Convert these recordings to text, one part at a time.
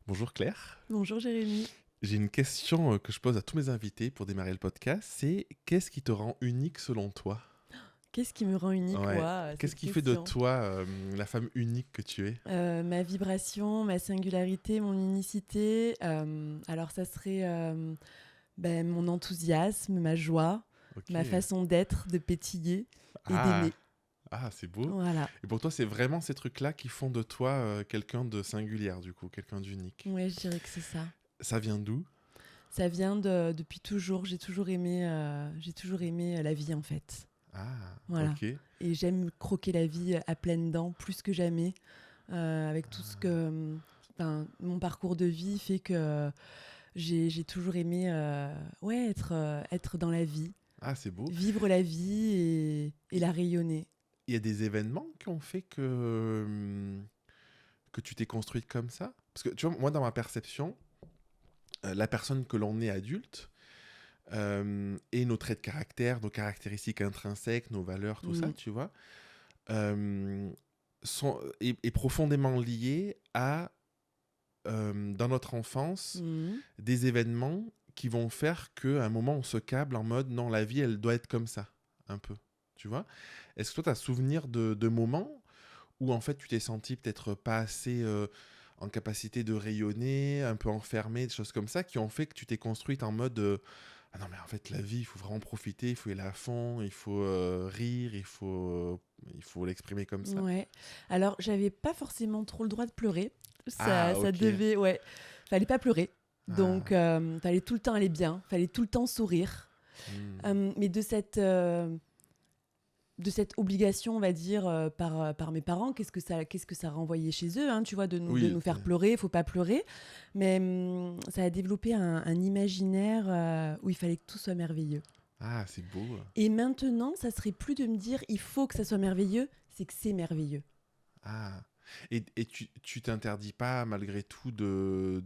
Bonjour Claire. Bonjour Jérémy. J'ai une question que je pose à tous mes invités pour démarrer le podcast. C'est qu'est-ce qui te rend unique selon toi? Qu'est-ce qui me rend unique, Ouais. Qu'est-ce cette qui fait de question. toi la femme unique que tu es? Ma vibration, ma singularité, mon unicité. Alors ça serait mon enthousiasme, ma joie, Ok. ma façon d'être, de pétiller et Ah, d'aimer. c'est beau. Voilà. Et pour toi, c'est vraiment ces trucs-là qui font de toi quelqu'un de singulière, du coup, quelqu'un d'unique. Ouais, je dirais que c'est ça. Ça vient d'où? Ça vient depuis toujours. J'ai toujours aimé la vie en fait. Ah, Voilà. ok. Et j'aime croquer la vie à pleines dents plus que jamais. Avec tout ce que mon parcours de vie fait que j'ai toujours aimé être dans la vie, Ah, c'est beau. vivre la vie et la rayonner. Il y a des événements qui ont fait que tu t'es construite comme ça? Parce que tu vois, moi, dans ma perception, la personne que l'on est adulte, et nos traits de caractère, nos caractéristiques intrinsèques, nos valeurs, tout ça, tu vois, euh, est profondément lié à, dans notre enfance, Mhm. des événements qui vont faire qu'à un moment, on se câble en mode, non, la vie, elle doit être comme ça, un peu, tu vois. Est-ce que toi, tu as souvenir de moments où, en fait, tu t'es senti peut-être pas assez en capacité de rayonner, un peu enfermé, des choses comme ça, qui ont fait que tu t'es construite en mode... ah non, mais en fait, la vie, il faut vraiment profiter, il faut y aller à fond, il faut rire, il faut l'exprimer comme ça. Ouais. Alors, j'avais pas forcément trop le droit de pleurer. Ah, Ça ok. devait, ouais. Fallait pas pleurer. Donc, Ah, fallait tout le temps aller bien. Fallait tout le temps sourire. hmm. Mais de cette obligation, on va dire, par mes parents, qu'est-ce que ça renvoyait chez eux, hein, tu vois, de Oui, nous faire pleurer, faut pas pleurer. Mais ça a développé un imaginaire où il fallait que tout soit merveilleux. ah, c'est beau. Et maintenant, ça serait plus de me dire, il faut que ça soit merveilleux, c'est que c'est merveilleux. Ah. Et tu t'interdis pas, malgré tout, de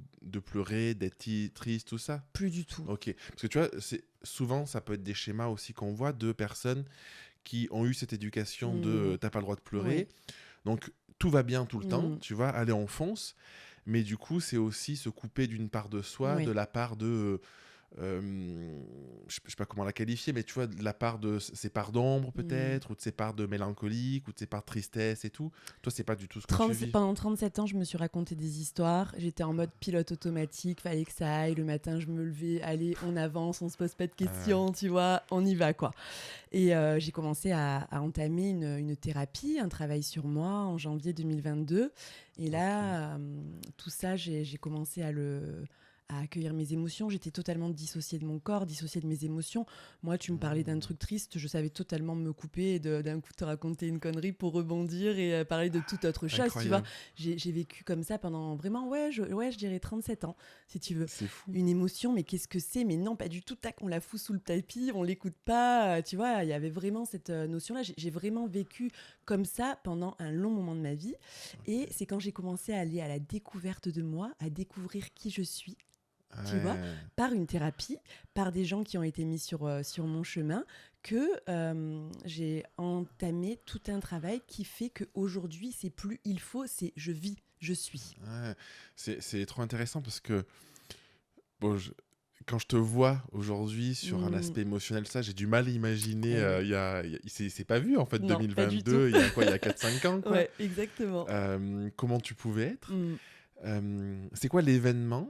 pleurer, d'être triste, tout ça? Plus du tout. Ok. Parce que tu vois, souvent, ça peut être des schémas aussi qu'on voit de personnes qui ont eu cette éducation de t'as pas le droit de pleurer. Ouais. Donc tout va bien tout le temps, Mm. tu vois, allez, on fonce. Mais du coup, c'est aussi se couper d'une part de soi, de Ouais. la part de... je sais pas comment la qualifier, mais tu vois, de la part de ses parts d'ombre Mm. peut-être, ou de ses parts de mélancolique, ou de ses parts de tristesse et tout. Toi, c'est pas du tout ce que tu vis. Pendant 37 ans, je me suis raconté des histoires. J'étais en mode pilote automatique, fallait que ça aille. Le matin, je me levais, allez, on avance, on se pose pas de Ouais. questions, tu vois, on y va, quoi. Et j'ai commencé à entamer une thérapie, un travail sur moi en janvier 2022. Et là, tout ça, j'ai commencé à accueillir mes émotions. J'étais totalement dissociée de mon corps, dissociée de mes émotions. Moi, tu me parlais d'un truc triste, je savais totalement me couper et d'un coup te raconter une connerie pour rebondir et parler de toute autre chose, tu vois. Incroyable. J'ai vécu comme ça pendant vraiment, je dirais 37 ans, si tu veux. C'est fou. Une émotion, mais qu'est-ce que c'est? Mais non, pas du tout, tac, on la fout sous le tapis, on l'écoute pas, tu vois, il y avait vraiment cette notion-là. J'ai vraiment vécu comme ça pendant un long moment de ma vie. Et c'est quand j'ai commencé à aller à la découverte de moi, à découvrir qui je suis, tu vois, Ouais. par une thérapie, par des gens qui ont été mis sur mon chemin, que j'ai entamé tout un travail qui fait qu'aujourd'hui, c'est plus il faut, c'est je vis, je suis. Ouais. C'est trop intéressant parce que bon, quand je te vois aujourd'hui sur un Mm. aspect émotionnel, ça, j'ai du mal à imaginer. Eh oui. C'est pas vu en fait, Non, pas du tout. 2022, il y a quoi, il y a 4-5 ans, quoi. Ouais, exactement. Comment tu pouvais être? Mm. C'est quoi l'événement,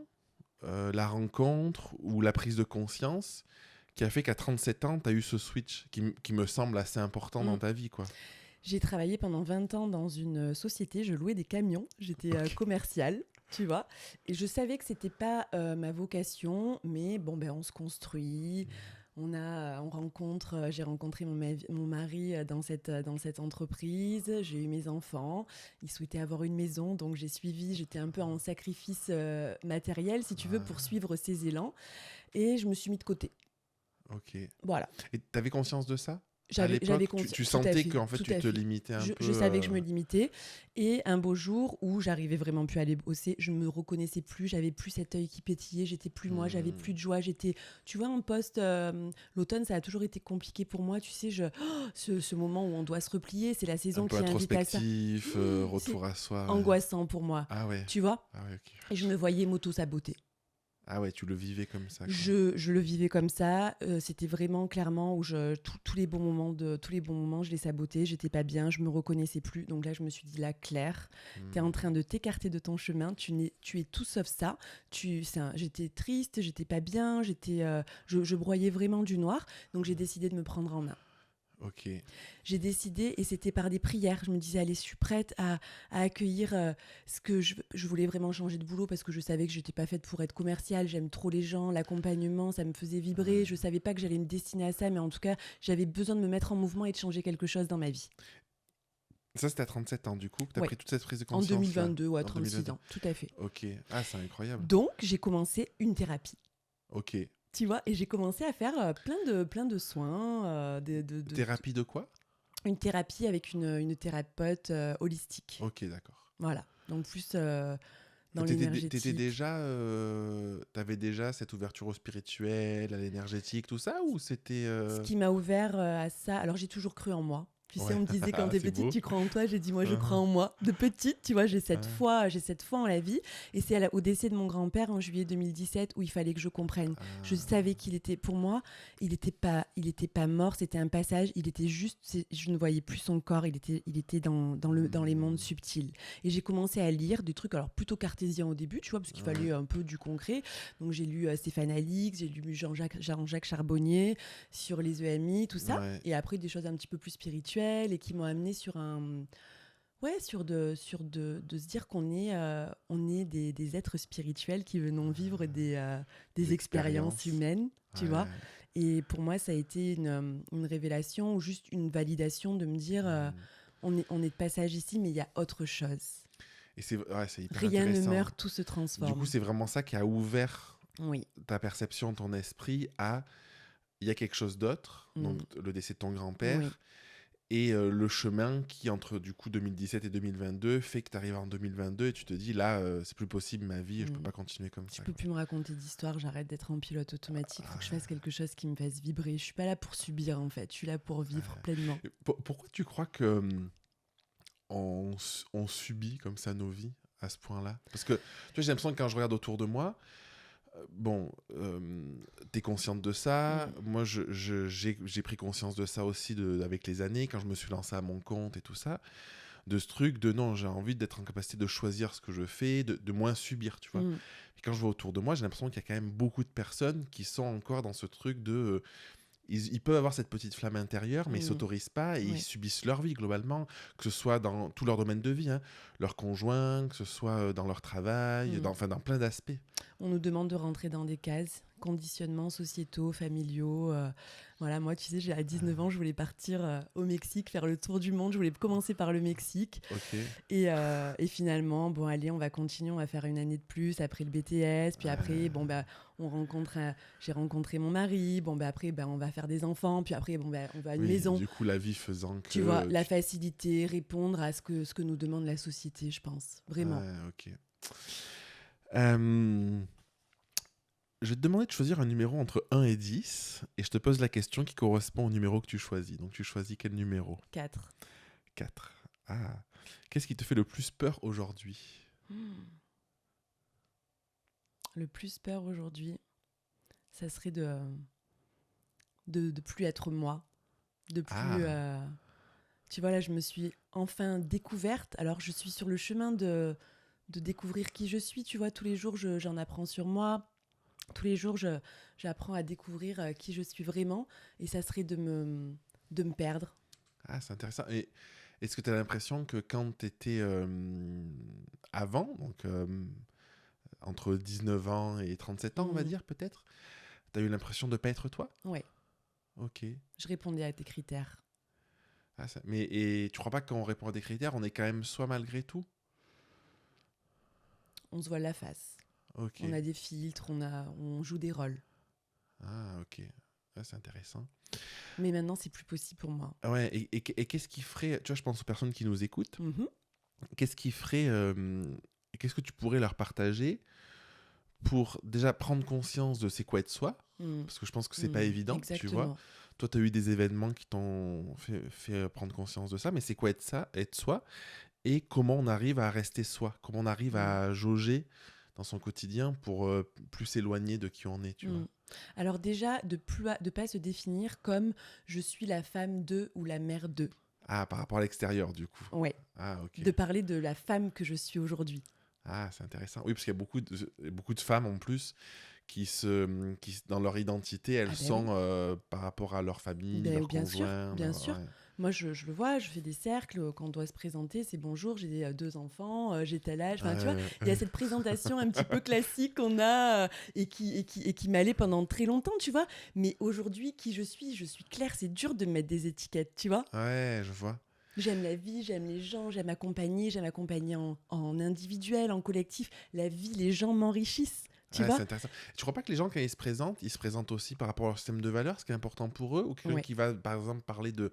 la rencontre ou la prise de conscience qui a fait qu'à 37 ans, tu as eu ce switch qui me semble assez important dans Mm. ta vie, quoi? J'ai travaillé pendant 20 ans dans une société, je louais des camions, j'étais Ok. commerciale, tu vois, et je savais que c'était pas ma vocation, mais bon, ben, on se construit, on rencontre, j'ai rencontré mon mari dans cette entreprise, j'ai eu mes enfants, il souhaitait avoir une maison, donc j'ai suivi, j'étais un peu en sacrifice matériel, si tu veux, pour suivre ses élans, et je me suis mis de côté. Ok. Voilà. Et t'avais conscience de ça? À J'avais l'époque, tu tout à sentais fait, qu'en fait, tout tu à te fait. limitais un Je peu. savais que je me limitais. Et un beau jour où j'arrivais vraiment plus à aller bosser, je me reconnaissais plus, j'avais plus cet œil qui pétillait, j'étais plus moi, j'avais Hmm. plus de joie. Tu vois, en poste, l'automne, ça a toujours été compliqué pour moi. Tu sais, ce moment où on doit se replier, c'est la Un saison peu qui invite à ça. introspectif, C'est retour à soi. Ouais. angoissant pour moi. Ah ouais. Tu vois? Ah ouais, ok. Et je me voyais m'auto-saboter. Ah ouais, tu le vivais comme ça, quoi. Je le vivais comme ça. C'était vraiment clairement où tous les tous les bons moments, je les sabotais. J'étais pas bien, je me reconnaissais plus. Donc là, je me suis dit là, Claire, tu es en Hmm. train de t'écarter de ton chemin. Tu es tout sauf ça. J'étais triste, j'étais pas bien, je broyais vraiment du noir. Donc j'ai décidé de me prendre en main. Ok. J'ai décidé, et c'était par des prières, je me disais, allez, je suis prête à accueillir ce que je voulais vraiment changer de boulot parce que je savais que je n'étais pas faite pour être commerciale, j'aime trop les gens, l'accompagnement, ça me faisait vibrer, Ouais. je savais pas que j'allais me destiner à ça, mais en tout cas, j'avais besoin de me mettre en mouvement et de changer quelque chose dans ma vie. Ça, c'était à 37 ans, du coup, que tu as Ouais, pris toute cette prise de en conscience-là. 2022 ou à En 36 2022. ans, tout à fait. Ok. Ah, c'est incroyable. Donc, j'ai commencé une thérapie. Ok. Tu vois, et j'ai commencé à faire plein de soins, Thérapie de quoi? une thérapie avec une thérapeute holistique. Ok, d'accord. Voilà, donc plus dans T'étais l'énergétique. déjà, t'avais déjà cette ouverture au spirituel, à l'énergétique, tout ça, ou c'était Ce qui m'a ouvert à ça, alors j'ai toujours cru en moi. Tu sais, Ouais, on me disait quand t'es c'est petite, beau. tu crois en toi. J'ai dit, moi, je crois Uhum. en moi. De petite, tu vois, Ouais. j'ai cette foi en la vie. Et c'est au décès de mon grand-père en juillet 2017 où il fallait que je comprenne. Je Ah. savais qu'il était, pour moi, il était pas mort. C'était un passage. Il était juste, je ne voyais plus son corps. Il était dans les mondes Hmm. subtils. Et j'ai commencé à lire des trucs, alors plutôt cartésiens au début, tu vois, parce qu'il Ouais. fallait un peu du concret. Donc j'ai lu Stéphane Alix, j'ai lu Jean-Jacques Charbonnier sur les EMI, tout ça. Ouais. Et après, des choses un petit peu plus spirituelles et qui m'ont amené sur un. Ouais, de se dire on est des êtres spirituels qui venons vivre Des des expériences expériences. humaines, tu vois. Ouais. Et pour moi, ça a été une révélation ou juste une validation de me dire Hmm. on est de passage ici, mais il y a autre chose. Et c'est hyper Rien ne intéressant. meurt, tout se Du coup, transforme. c'est vraiment ça qui a ouvert Oui. ta perception, ton esprit à il y a quelque chose d'autre, donc Mm. le décès de ton Oui. grand-père, et le chemin qui, entre du coup 2017 et 2022, fait que tu arrives en 2022 et tu te dis là, c'est plus possible ma vie, je peux Mm. pas continuer comme Je ça, peux quoi. plus me raconter d'histoires, j'arrête d'être en pilote automatique, il faut que je fasse quelque chose qui me fasse vibrer. Je suis pas là pour subir en fait, je suis là pour vivre pleinement. Et pourquoi tu crois que on subit comme ça nos vies à ce point-là? Parce que tu vois, j'ai l'impression que quand je regarde autour de moi, bon, t'es consciente de ça. Mm. Moi, j'ai pris conscience de ça aussi avec les années, quand je me suis lancé à mon compte et tout ça, de ce truc de non, j'ai envie d'être en capacité de choisir ce que je fais, de moins subir, tu vois. Mm. Et quand je vois autour de moi, j'ai l'impression qu'il y a quand même beaucoup de personnes qui sont encore dans ce truc de ils peuvent avoir cette petite flamme intérieure, mais ils Mm. s'autorisent pas et ils Ouais. subissent leur vie globalement, que ce soit dans tout leur domaine de vie, hein, leur conjoint, que ce soit dans leur travail, Mm. enfin dans plein d'aspects. On nous demande de rentrer dans des cases, conditionnements sociétaux, familiaux. Voilà, moi, tu sais, à 19 ans, je voulais partir au Mexique, faire le tour du monde. Je voulais commencer par le Mexique. Ok. Et finalement, bon, allez, on va continuer, on va faire une année de plus après le BTS. Puis après, bon, bah, j'ai rencontré mon mari. Bon, bah, après, bah, on va faire des enfants. Puis après, bon, bah, on va à une Oui, maison. du coup, la vie faisant Tu vois, que la facilité, répondre à ce que nous demande la société, je pense. Vraiment. Ouais, ok. Euh, Je vais te demander de choisir un numéro entre 1 et 10, et je te pose la question qui correspond au numéro que tu choisis. Donc tu choisis quel numéro? 4. 4. Ah. Qu'est-ce qui te fait le plus peur aujourd'hui? Le plus peur aujourd'hui, ça serait de plus être moi. De plus. Ah. Tu vois, là, je me suis enfin découverte. Alors, je suis sur le chemin de découvrir qui je suis. Tu vois, tous les jours, j'en apprends sur moi. Tous les jours, j'apprends à découvrir qui je suis vraiment. Et ça serait de me perdre. Ah, c'est intéressant. Et est-ce que tu as l'impression que quand tu étais avant, donc entre 19 ans et 37 ans, on va Mhm. dire peut-être, tu as eu l'impression de ne pas être toi? Ouais, Ok. je répondais à tes critères. Ah, et tu crois pas que quand on répond à des critères, on est quand même soi malgré tout? On se voit la face. Ok. On a des filtres, on joue des rôles. Ah, ok. Ouais, c'est intéressant. Mais maintenant, c'est plus possible pour moi. Ouais, et qu'est-ce qui ferait, tu vois, je pense aux personnes qui nous écoutent, Mhm. qu'est-ce qui ferait, qu'est-ce que tu pourrais leur partager pour déjà prendre conscience de c'est quoi être soi, Mm. parce que je pense que c'est pas Mm. évident, tu vois. Exactement. Toi, tu as eu des événements qui t'ont fait prendre conscience de ça, mais c'est quoi être soi, et comment on arrive à rester soi, comment on arrive Mm. à jauger dans son quotidien pour plus s'éloigner de qui on est, tu vois. Mm. Alors déjà, de pas se définir comme je suis la femme de ou la mère de. Ah, par rapport à l'extérieur, du coup. Ouais. Ah, ok. De parler de la femme que je suis aujourd'hui. Ah, c'est intéressant. Oui, parce qu'il y a beaucoup de femmes en plus dans leur identité, elles Ah ben sont oui. par rapport à leur famille, Ben, leur bien sûr, conjoint. bien sûr. Ouais. Moi, je le vois, je fais des cercles, quand on doit se présenter, c'est bonjour, j'ai 2 enfants, j'ai tel âge. Enfin, tu vois, il y a cette présentation un petit peu classique qu'on a et qui m'allait pendant très longtemps, tu vois. Mais aujourd'hui, qui je suis claire, c'est dur de me mettre des étiquettes, tu vois. Ouais, je vois. J'aime la vie, j'aime les gens, j'aime accompagner en individuel, en collectif. La vie, les gens m'enrichissent, tu Ouais, vois. c'est intéressant. Tu crois pas que les gens, quand ils se présentent aussi par rapport à leur système de valeurs, ce qui est important pour eux, ou quelqu'un Ouais, qui va, par exemple, parler de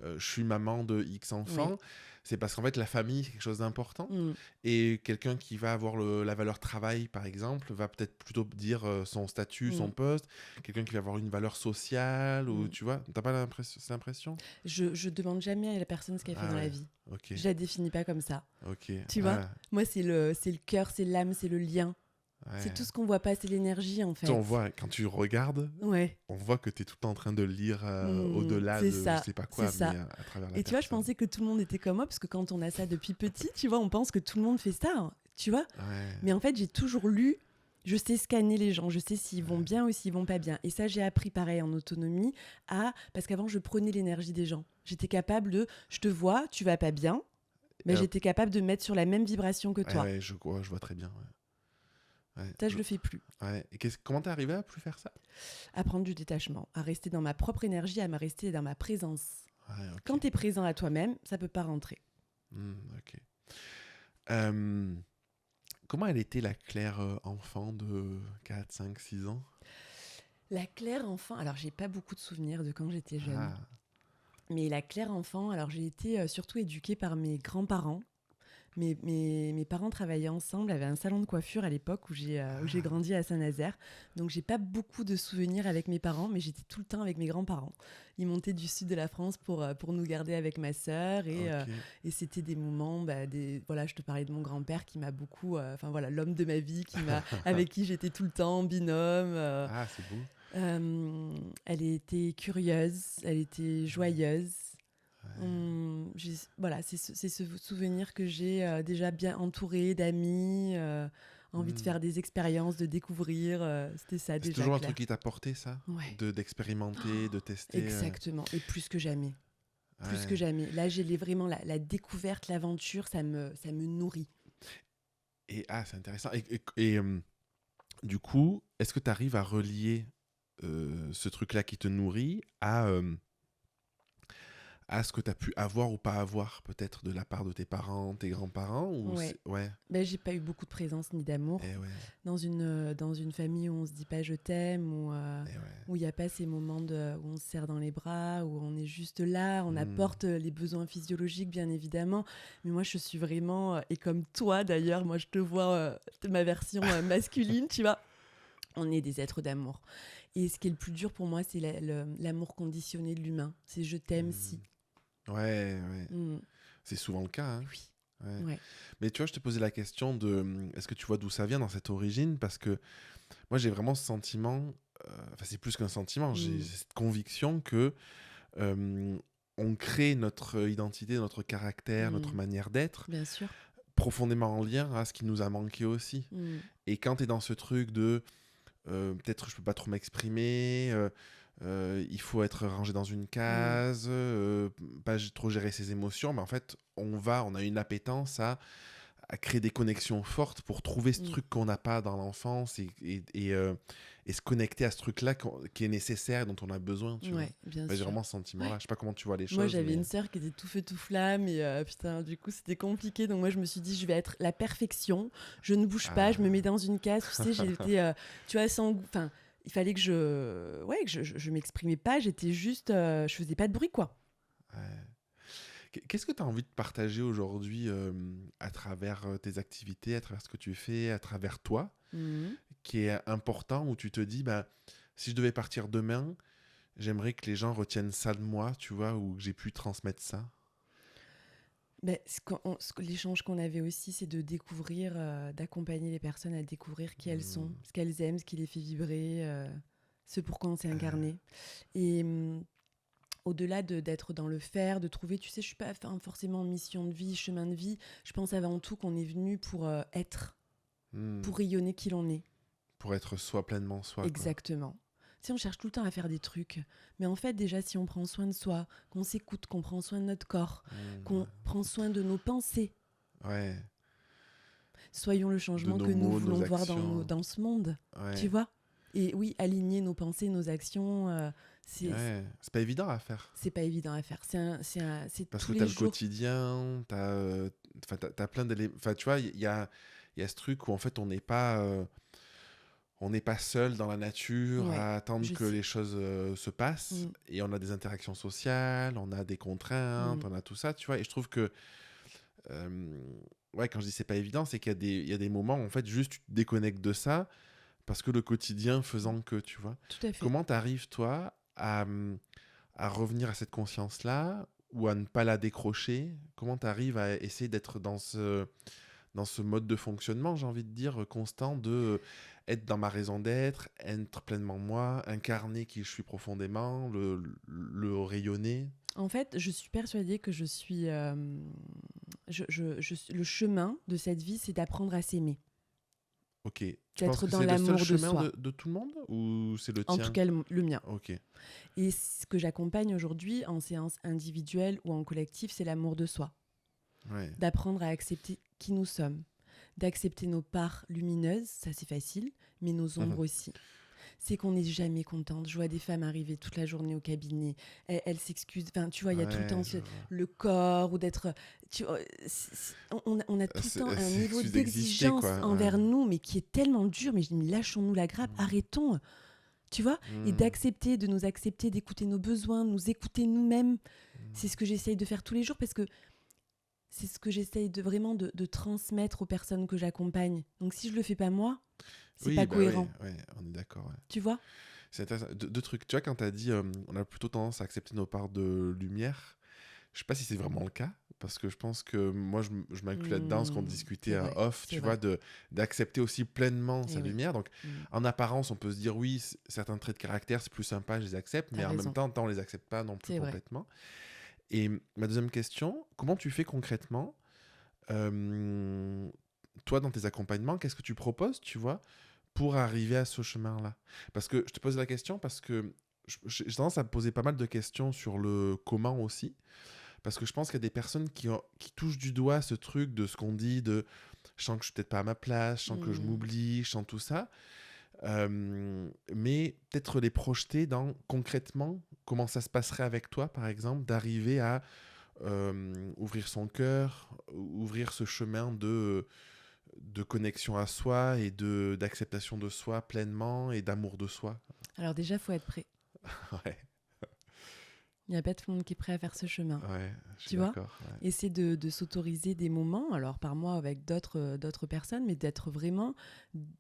je suis maman de X oui. enfants, c'est parce qu'en fait, la famille, c'est quelque chose d'important. Mm, Et quelqu'un qui va avoir la valeur travail, par exemple, va peut-être plutôt dire son statut, son mm, poste. Quelqu'un qui va avoir une valeur sociale, ou mm. tu vois, t'as pas cette impression? Je demande jamais à la personne ce qu'elle fait Ah dans la ouais, vie. ok, Je la définis pas comme ça. ok. Tu vois, Ah, moi, c'est le cœur, c'est l'âme, c'est le lien. C'est tout ouais. ce qu'on voit pas, c'est l'énergie, en Tu sais, fait. on voit, quand tu regardes, Ouais. on voit que tu es tout le temps en train de lire au-delà C'est de je ça, sais pas c'est quoi, mais ça. à travers la Et tu vois, je personne. pensais que tout le monde était comme moi, parce que quand on a ça depuis petit, tu vois, on pense que tout le monde fait ça, hein, tu vois. Ouais, Mais en fait, j'ai toujours lu, je sais scanner les gens, je sais s'ils vont bien ou s'ils vont pas bien. Et ça, j'ai appris pareil en autonomie, parce qu'avant, je prenais l'énergie des gens. J'étais capable je te vois, tu vas pas bien, mais hop, j'étais capable de mettre sur la même vibration que ouais, toi. ouais, je vois très bien. Ouais. Ouais, Ça, je le fais plus. ouais. Et comment t'es arrivé à plus faire ça? À prendre du détachement, à rester dans ma propre énergie, à me rester dans ma présence. Ouais, ok. Quand tu es présent à toi-même, ça peut pas rentrer. Ok. Euh, Comment elle était la Claire enfant de 4, 5, 6 ans? La Claire enfant, alors j'ai pas beaucoup de souvenirs de quand j'étais jeune, Ah, mais la Claire enfant, alors j'ai été surtout éduquée par mes grands-parents. Mes parents travaillaient ensemble, avaient un salon de coiffure à l'époque où j'ai ah, grandi à Saint-Nazaire. Donc j'ai pas beaucoup de souvenirs avec mes parents, mais j'étais tout le temps avec mes grands-parents. Ils montaient du sud de la France pour nous garder avec ma sœur ok. et c'était des moments, voilà, je te parlais de mon grand-père qui m'a beaucoup, enfin voilà, l'homme de ma vie avec qui j'étais tout le temps en binôme. Ah, c'est beau. Elle était curieuse, elle était joyeuse. Ouais. Voilà, c'est ce souvenir que j'ai déjà bien entouré d'amis, envie de Hmm. faire des expériences, de découvrir. C'était ça C'est déjà, toujours un truc Claire. qui t'a porté, ça? Ouais, D'expérimenter, de tester. exactement. Et plus que jamais. Plus que Ouais. jamais. Là, vraiment la découverte, l'aventure, ça me nourrit. C'est intéressant. Du coup, est-ce que tu arrives à relier ce truc-là qui te nourrit à ce que tu as pu avoir ou pas avoir, peut-être de la part de tes parents, tes grands-parents ou Ouais. Ouais, J'ai pas eu beaucoup de présence ni d'amour ouais, dans une famille où on se dit pas je t'aime, ouais. où il n'y a pas ces moments où on se serre dans les bras, où on est juste là, on Hmm. apporte les besoins physiologiques, bien évidemment. Mais moi, je suis vraiment, et comme toi d'ailleurs, moi, je te vois de ma version masculine, tu vois. On est des êtres d'amour. Et ce qui est le plus dur pour moi, c'est l'amour conditionné de l'humain. C'est je t'aime si. Hmm. Ouais, ouais. Mm. C'est souvent le cas, hein. Oui. Ouais. Ouais. Mais tu vois, je te posais la question de est-ce que tu vois d'où ça vient dans cette origine? Parce que moi, j'ai vraiment ce sentiment, enfin, c'est plus qu'un sentiment, j'ai Mm. cette conviction que euh, on crée notre identité, notre caractère, notre Mm. manière d'être Bien sûr. profondément en lien à ce qui nous a manqué aussi. Mm. Et quand tu es dans ce truc de peut-être je peux pas trop m'exprimer, il faut être rangé dans une Mm. case, pas trop gérer ses émotions, mais en fait, on a une appétence à créer des connexions fortes pour trouver ce Mm. truc qu'on n'a pas dans l'enfance et se connecter à ce truc-là qui est nécessaire et dont on a besoin, tu vois. Ouais, bien J'ai sûr. vraiment ce sentiment-là. Ouais. Je sais pas comment tu vois les Moi, choses, j'avais mais... une sœur qui était tout feu tout flamme et putain, du coup, c'était compliqué. Donc moi, je me suis dit, je vais être la perfection. Je ne bouge pas, je me mets Ah. dans une case. Tu sais, j'ai été, tu vois, sans, enfin, il fallait que je m'exprimais pas, j'étais juste, je faisais pas de bruit, quoi. Ouais. Qu'est-ce que tu as envie de partager aujourd'hui à travers tes activités, à travers ce que tu fais, à travers toi, Mhm. qui est important, où tu te dis, bah, si je devais partir demain, j'aimerais que les gens retiennent ça de moi, tu vois, ou que j'ai pu transmettre ça. Ben, l'échange qu'on avait aussi, c'est de découvrir, d'accompagner les personnes à découvrir qui elles sont, Hmm. ce qu'elles aiment, ce qui les fait vibrer, ce pourquoi on s'est Euh, incarné. Et au-delà d'être dans le faire, de trouver, tu sais, je suis pas forcément en mission de vie, chemin de vie. Je pense avant tout qu'on est venu pour être, hmm. pour rayonner qui l'on est. Pour être soi pleinement soi, quoi. Exactement. Tu sais, on cherche tout le temps à faire des trucs. Mais en fait, déjà, si on prend soin de soi, qu'on s'écoute, qu'on prend soin de notre corps, qu'on prend soin de nos pensées, Ouais, soyons le de changement nos que nous mots, voulons nos voir actions. dans ce monde. Tu Ouais, vois. Et oui, aligner nos pensées, nos actions, ouais. C'est pas évident à faire. c'est pas évident à faire. C'est Parce tous que t'as les le jours. quotidien, t'as plein d'éléments. Enfin, tu vois, il y a ce truc où en fait on n'est pas seul dans la nature Ouais, à attendre je que sais. les choses se passent. Mm, Et on a des interactions sociales, on a des contraintes, mm. on a tout ça, tu vois. Et je trouve que, euh, ouais, quand je dis c'est pas évident, c'est qu'il y a des moments où en fait juste tu te déconnectes de ça parce que le quotidien faisant que, tu vois. Tout à fait. Comment t'arrives, toi, à revenir à cette conscience-là ou à ne pas la décrocher? Comment t'arrives à essayer d'être dans ce mode de fonctionnement, j'ai envie de dire, constant de être dans ma raison d'être, être pleinement moi, incarner qui je suis profondément, le rayonner. En fait, je suis persuadée que je suis. Le chemin de cette vie, c'est d'apprendre à s'aimer, Ok. Tu penses d'être que dans c'est le seul l'amour de chemin soi. de tout le monde ou c'est le En tout tien? cas, le mien. Ok. Et ce que j'accompagne aujourd'hui en séance individuelle ou en collectif, c'est l'amour de soi. Ouais. D'apprendre à accepter qui nous sommes, d'accepter nos parts lumineuses, ça c'est facile, mais nos ombres aussi. C'est qu'on n'est jamais contente. Je vois des femmes arriver toute la journée au cabinet, elles s'excusent. Enfin, tu vois, il y a tout le Ouais, temps je vois. le corps ou d'être. On a tout le temps un C'est niveau excuse d'exister, d'exigence quoi. Ouais. envers nous, mais qui est tellement dur. Mais je dis, mais lâchons-nous la grappe, Mm. arrêtons. Tu vois. Et Mm. d'accepter, de nous accepter, d'écouter nos besoins, de nous écouter nous-mêmes. C'est Mm. ce que j'essaye de faire tous les jours parce que c'est ce que j'essaye de vraiment de transmettre aux personnes que j'accompagne. Donc si je le fais pas moi, c'est Oui, pas bah oui, cohérent. ouais, on est d'accord. Ouais. Tu vois. C'est intéressant. Deux trucs. Tu vois, quand tu as dit on a plutôt tendance à accepter nos parts de lumière, je sais pas si c'est vraiment le cas, parce que je pense que moi, je m'inclus là-dedans, ce qu'on discutait C'est à vrai, off, c'est tu vois, vrai. d'accepter aussi pleinement sa Et oui. lumière. Donc, Mm. en apparence, on peut se dire, oui, certains traits de caractère, c'est plus sympa, je les accepte, T'as mais en même raison. temps, on les accepte pas non plus C'est vrai. complètement. Et ma deuxième question, comment tu fais concrètement, euh, toi, dans tes accompagnements, qu'est-ce que tu proposes, tu vois, pour arriver à ce chemin-là? Parce que je te pose la question parce que j'ai tendance à me poser pas mal de questions sur le comment aussi. Parce que je pense qu'il y a des personnes qui touchent du doigt ce truc de ce qu'on dit, de je sens que je suis peut-être pas à ma place, je sens que je Mm. m'oublie, je sens tout ça. Mais peut-être les projeter dans concrètement comment ça se passerait avec toi, par exemple, d'arriver à ouvrir son cœur, ouvrir ce chemin de connexion à soi et d'acceptation de soi pleinement et d'amour de soi. Alors déjà, faut être prêt. Ouais, Il n'y a pas tout le monde qui est prêt à faire ce chemin. ouais, je suis Tu vois. d'accord. Ouais. Et c'est de s'autoriser des moments, alors par moi avec d'autres personnes, mais d'être vraiment,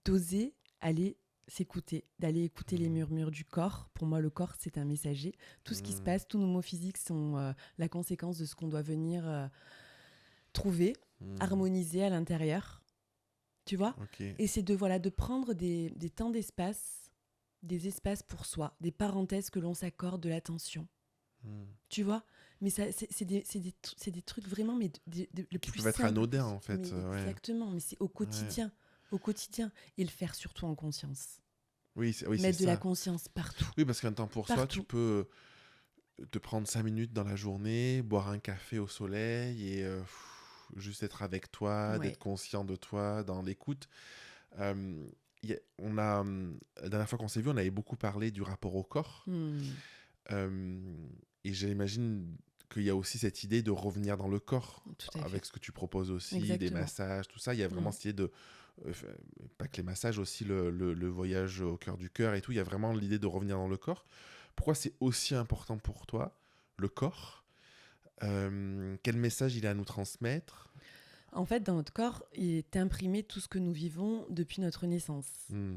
d'oser aller s'écouter, d'aller écouter les Mm. murmures du corps. Pour moi, le corps, c'est un messager. Tout ce qui se Mm. passe, tous nos mots physiques sont la conséquence de ce qu'on doit venir trouver, Mm. harmoniser à l'intérieur. Tu vois. Ok. Et c'est de prendre des temps d'espace, des espaces pour soi, des parenthèses que l'on s'accorde, de l'attention. Mm. Tu vois. Mais ça, c'est des trucs vraiment, mais le Qui plus peuvent être simple. anodins en fait. Mais Ouais. exactement, mais c'est au Ouais. quotidien. Au quotidien. Et le faire surtout en conscience. Oui, c'est Mettre de la ça. conscience partout. Oui, parce qu'un temps pour soi, tu Partout. peux te prendre 5 minutes dans la journée, boire un café au soleil et juste être avec toi, d'être Ouais. conscient de toi, dans l'écoute. Euh, la dernière fois qu'on s'est vu, on avait beaucoup parlé du rapport au corps. Hmm. Euh, et j'imagine qu'il y a aussi cette idée de revenir dans le corps, Tout à fait. avec ce que tu proposes aussi, des Exactement. massages, tout ça. Il y a vraiment cette idée de... pas que les massages, aussi le voyage au cœur du cœur et tout. Il y a vraiment l'idée de revenir dans le corps. Pourquoi c'est aussi important pour toi, le corps? Quel message il a à nous transmettre? En fait, dans notre corps, il est imprimé tout ce que nous vivons depuis notre naissance.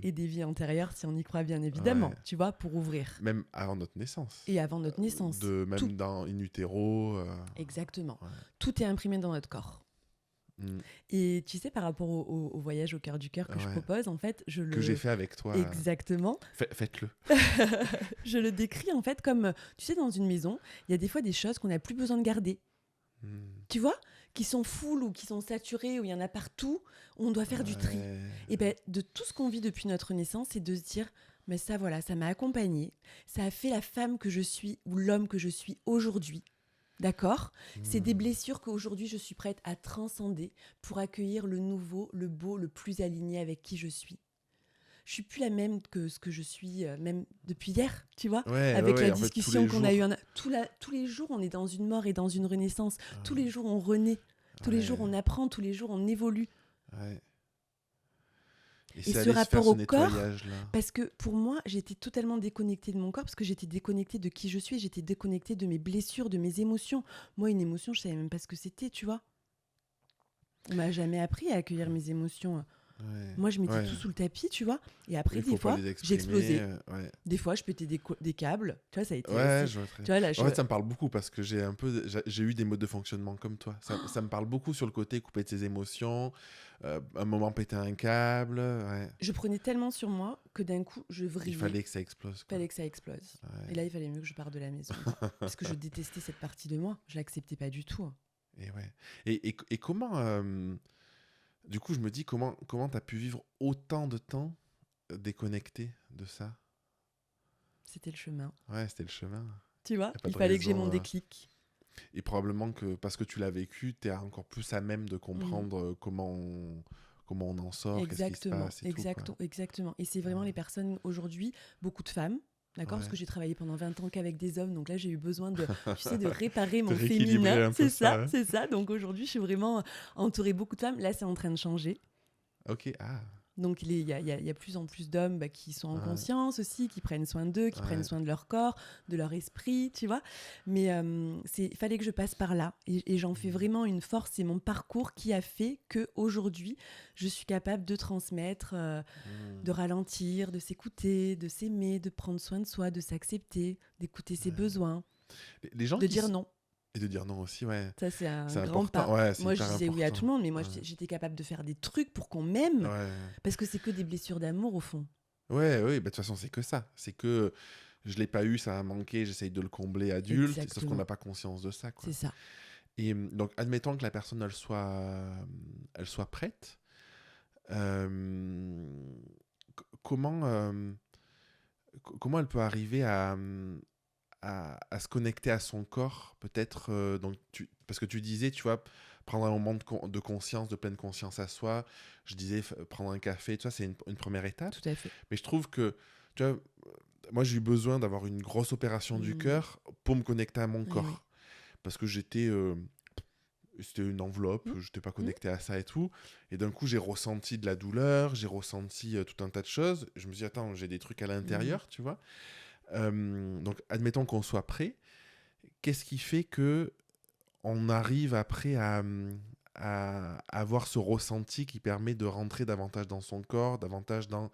Et des vies antérieures, si on y croit bien évidemment, Ouais. tu vois, pour ouvrir. Même avant notre naissance. Et avant notre naissance. Même Tout. dans in utero. Exactement. Ouais. Tout est imprimé dans notre corps. Mm. Et tu sais, par rapport au voyage au cœur du cœur que je propose, en fait, que j'ai fait avec toi. Exactement. Faites-le. Je le décris en fait comme, tu sais, dans une maison, il y a des fois des choses qu'on n'a plus besoin de garder. Tu vois, qui sont full ou qui sont saturées, où il y en a partout, où on doit faire du tri. Et ben, de tout ce qu'on vit depuis notre naissance, c'est de se dire, mais ça, voilà, ça m'a accompagnée, ça a fait la femme que je suis ou l'homme que je suis aujourd'hui. D'accord ? C'est des blessures qu'aujourd'hui je suis prête à transcender pour accueillir le nouveau, le beau, le plus aligné avec qui je suis. Je suis plus la même que ce que je suis même depuis hier, tu vois, avec la discussion qu'on a eue. Tous les jours, on est dans une mort et dans une renaissance. Tous les jours, on renaît. Tous les jours, on apprend. Tous les jours, on évolue. Ouais. Et ce rapport au corps, parce que pour moi, j'étais totalement déconnectée de mon corps, parce que j'étais déconnectée de qui je suis, j'étais déconnectée de mes blessures, de mes émotions. Moi, une émotion, je savais même pas ce que c'était, tu vois. On m'a jamais appris à accueillir mes émotions. Moi, je mettais tout sous le tapis, tu vois. Et après, des fois, j'explosais. Des fois, je pétais des câbles. Tu vois, ça a été... tu vois, là, en fait, ça me parle beaucoup parce que j'ai eu des modes de fonctionnement comme toi. Ça me parle beaucoup sur le côté couper de ses émotions, un moment péter un câble. Je prenais tellement sur moi que d'un coup, je vrillais. Il fallait que ça explose. Il fallait que ça explose. Et là, il fallait mieux que je parte de la maison. Parce que je détestais cette partie de moi. Je l'acceptais pas du tout. Et comment... Du coup, je me dis, comment tu as pu vivre autant de temps déconnecté de ça? C'était le chemin. Ouais, c'était le chemin. Tu vois, il fallait que j'ai mon déclic. Et probablement que parce que tu l'as vécu, tu es encore plus à même de comprendre comment on en sort, exactement, qu'est-ce qui se passe et tout, exactement. Et c'est vraiment les personnes aujourd'hui, beaucoup de femmes, d'accord, parce que j'ai travaillé pendant 20 ans qu'avec des hommes, donc là j'ai eu besoin de, tu sais, de réparer mon féminin. C'est ça. Donc aujourd'hui, je suis vraiment entourée de beaucoup de femmes. Là, c'est en train de changer. Ok, Donc il y a plus en plus d'hommes qui sont en conscience aussi, qui prennent soin d'eux, qui prennent soin de leur corps, de leur esprit, tu vois. Mais il fallait que je passe par là. Et j'en fais vraiment une force. C'est mon parcours qui a fait qu'aujourd'hui, je suis capable de transmettre, de ralentir, de s'écouter, de s'aimer, de prendre soin de soi, de s'accepter, d'écouter ses besoins, les gens de dire non. Et de dire non aussi, ouais. Ça, c'est un grand important. pas. Moi, je disais oui à tout le monde, mais moi, j'étais capable de faire des trucs pour qu'on m'aime. Parce que c'est que des blessures d'amour, au fond. Oui, de toute façon, c'est que ça. C'est que je ne l'ai pas eu, ça a manqué, j'essaye de le combler adulte, sauf qu'on n'a pas conscience de ça. C'est ça. Et donc, admettons que la personne, elle soit prête. Comment elle peut arriver à se connecter à son corps, peut-être parce que tu disais, tu vois, prendre un moment de conscience, de pleine conscience à soi. Je disais, prendre un café, tout ça, c'est une première étape. Tout à fait. Mais je trouve que, tu vois, moi, j'ai eu besoin d'avoir une grosse opération du cœur pour me connecter à mon corps. Parce que c'était une enveloppe, je n'étais pas connecté à ça et tout. Et d'un coup, j'ai ressenti de la douleur, j'ai ressenti tout un tas de choses. Je me suis dit, attends, j'ai des trucs à l'intérieur, tu vois. Donc, admettons qu'on soit prêt. Qu'est-ce qui fait que on arrive après à avoir ce ressenti qui permet de rentrer davantage dans son corps, davantage dans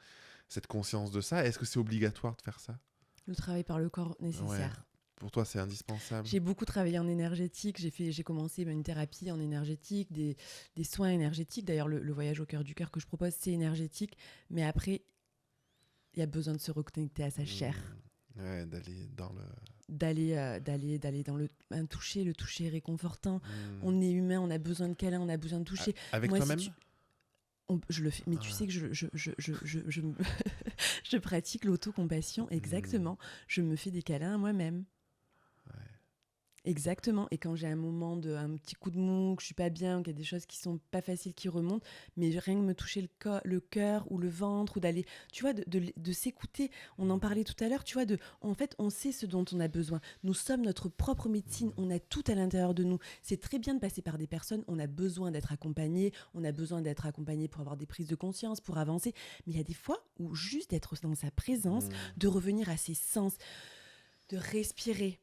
cette conscience de ça? Est-ce que c'est obligatoire de faire ça? Le travail par le corps nécessaire. Pour toi, c'est indispensable. J'ai beaucoup travaillé en énergétique. J'ai commencé une thérapie en énergétique, des soins énergétiques. D'ailleurs, le voyage au cœur du cœur que je propose, c'est énergétique. Mais après, il y a besoin de se reconnecter à sa chair. Ouais, d'aller dans le... D'aller dans un toucher. Le toucher est réconfortant. On est humain, on a besoin de câlins, on a besoin de toucher. Avec toi-même je le fais, mais tu sais que je pratique l'autocompassion, exactement. Je me fais des câlins à moi-même. Exactement. Et quand j'ai un petit coup de mou, que je suis pas bien, qu'il y a des choses qui sont pas faciles qui remontent, mais rien que me toucher le cœur ou le ventre ou d'aller, tu vois, de s'écouter. On en parlait tout à l'heure, tu vois, en fait, on sait ce dont on a besoin. Nous sommes notre propre médecine. On a tout à l'intérieur de nous. C'est très bien de passer par des personnes. On a besoin d'être accompagné. On a besoin d'être accompagné pour avoir des prises de conscience, pour avancer. Mais il y a des fois où juste d'être dans sa présence, de revenir à ses sens, de respirer,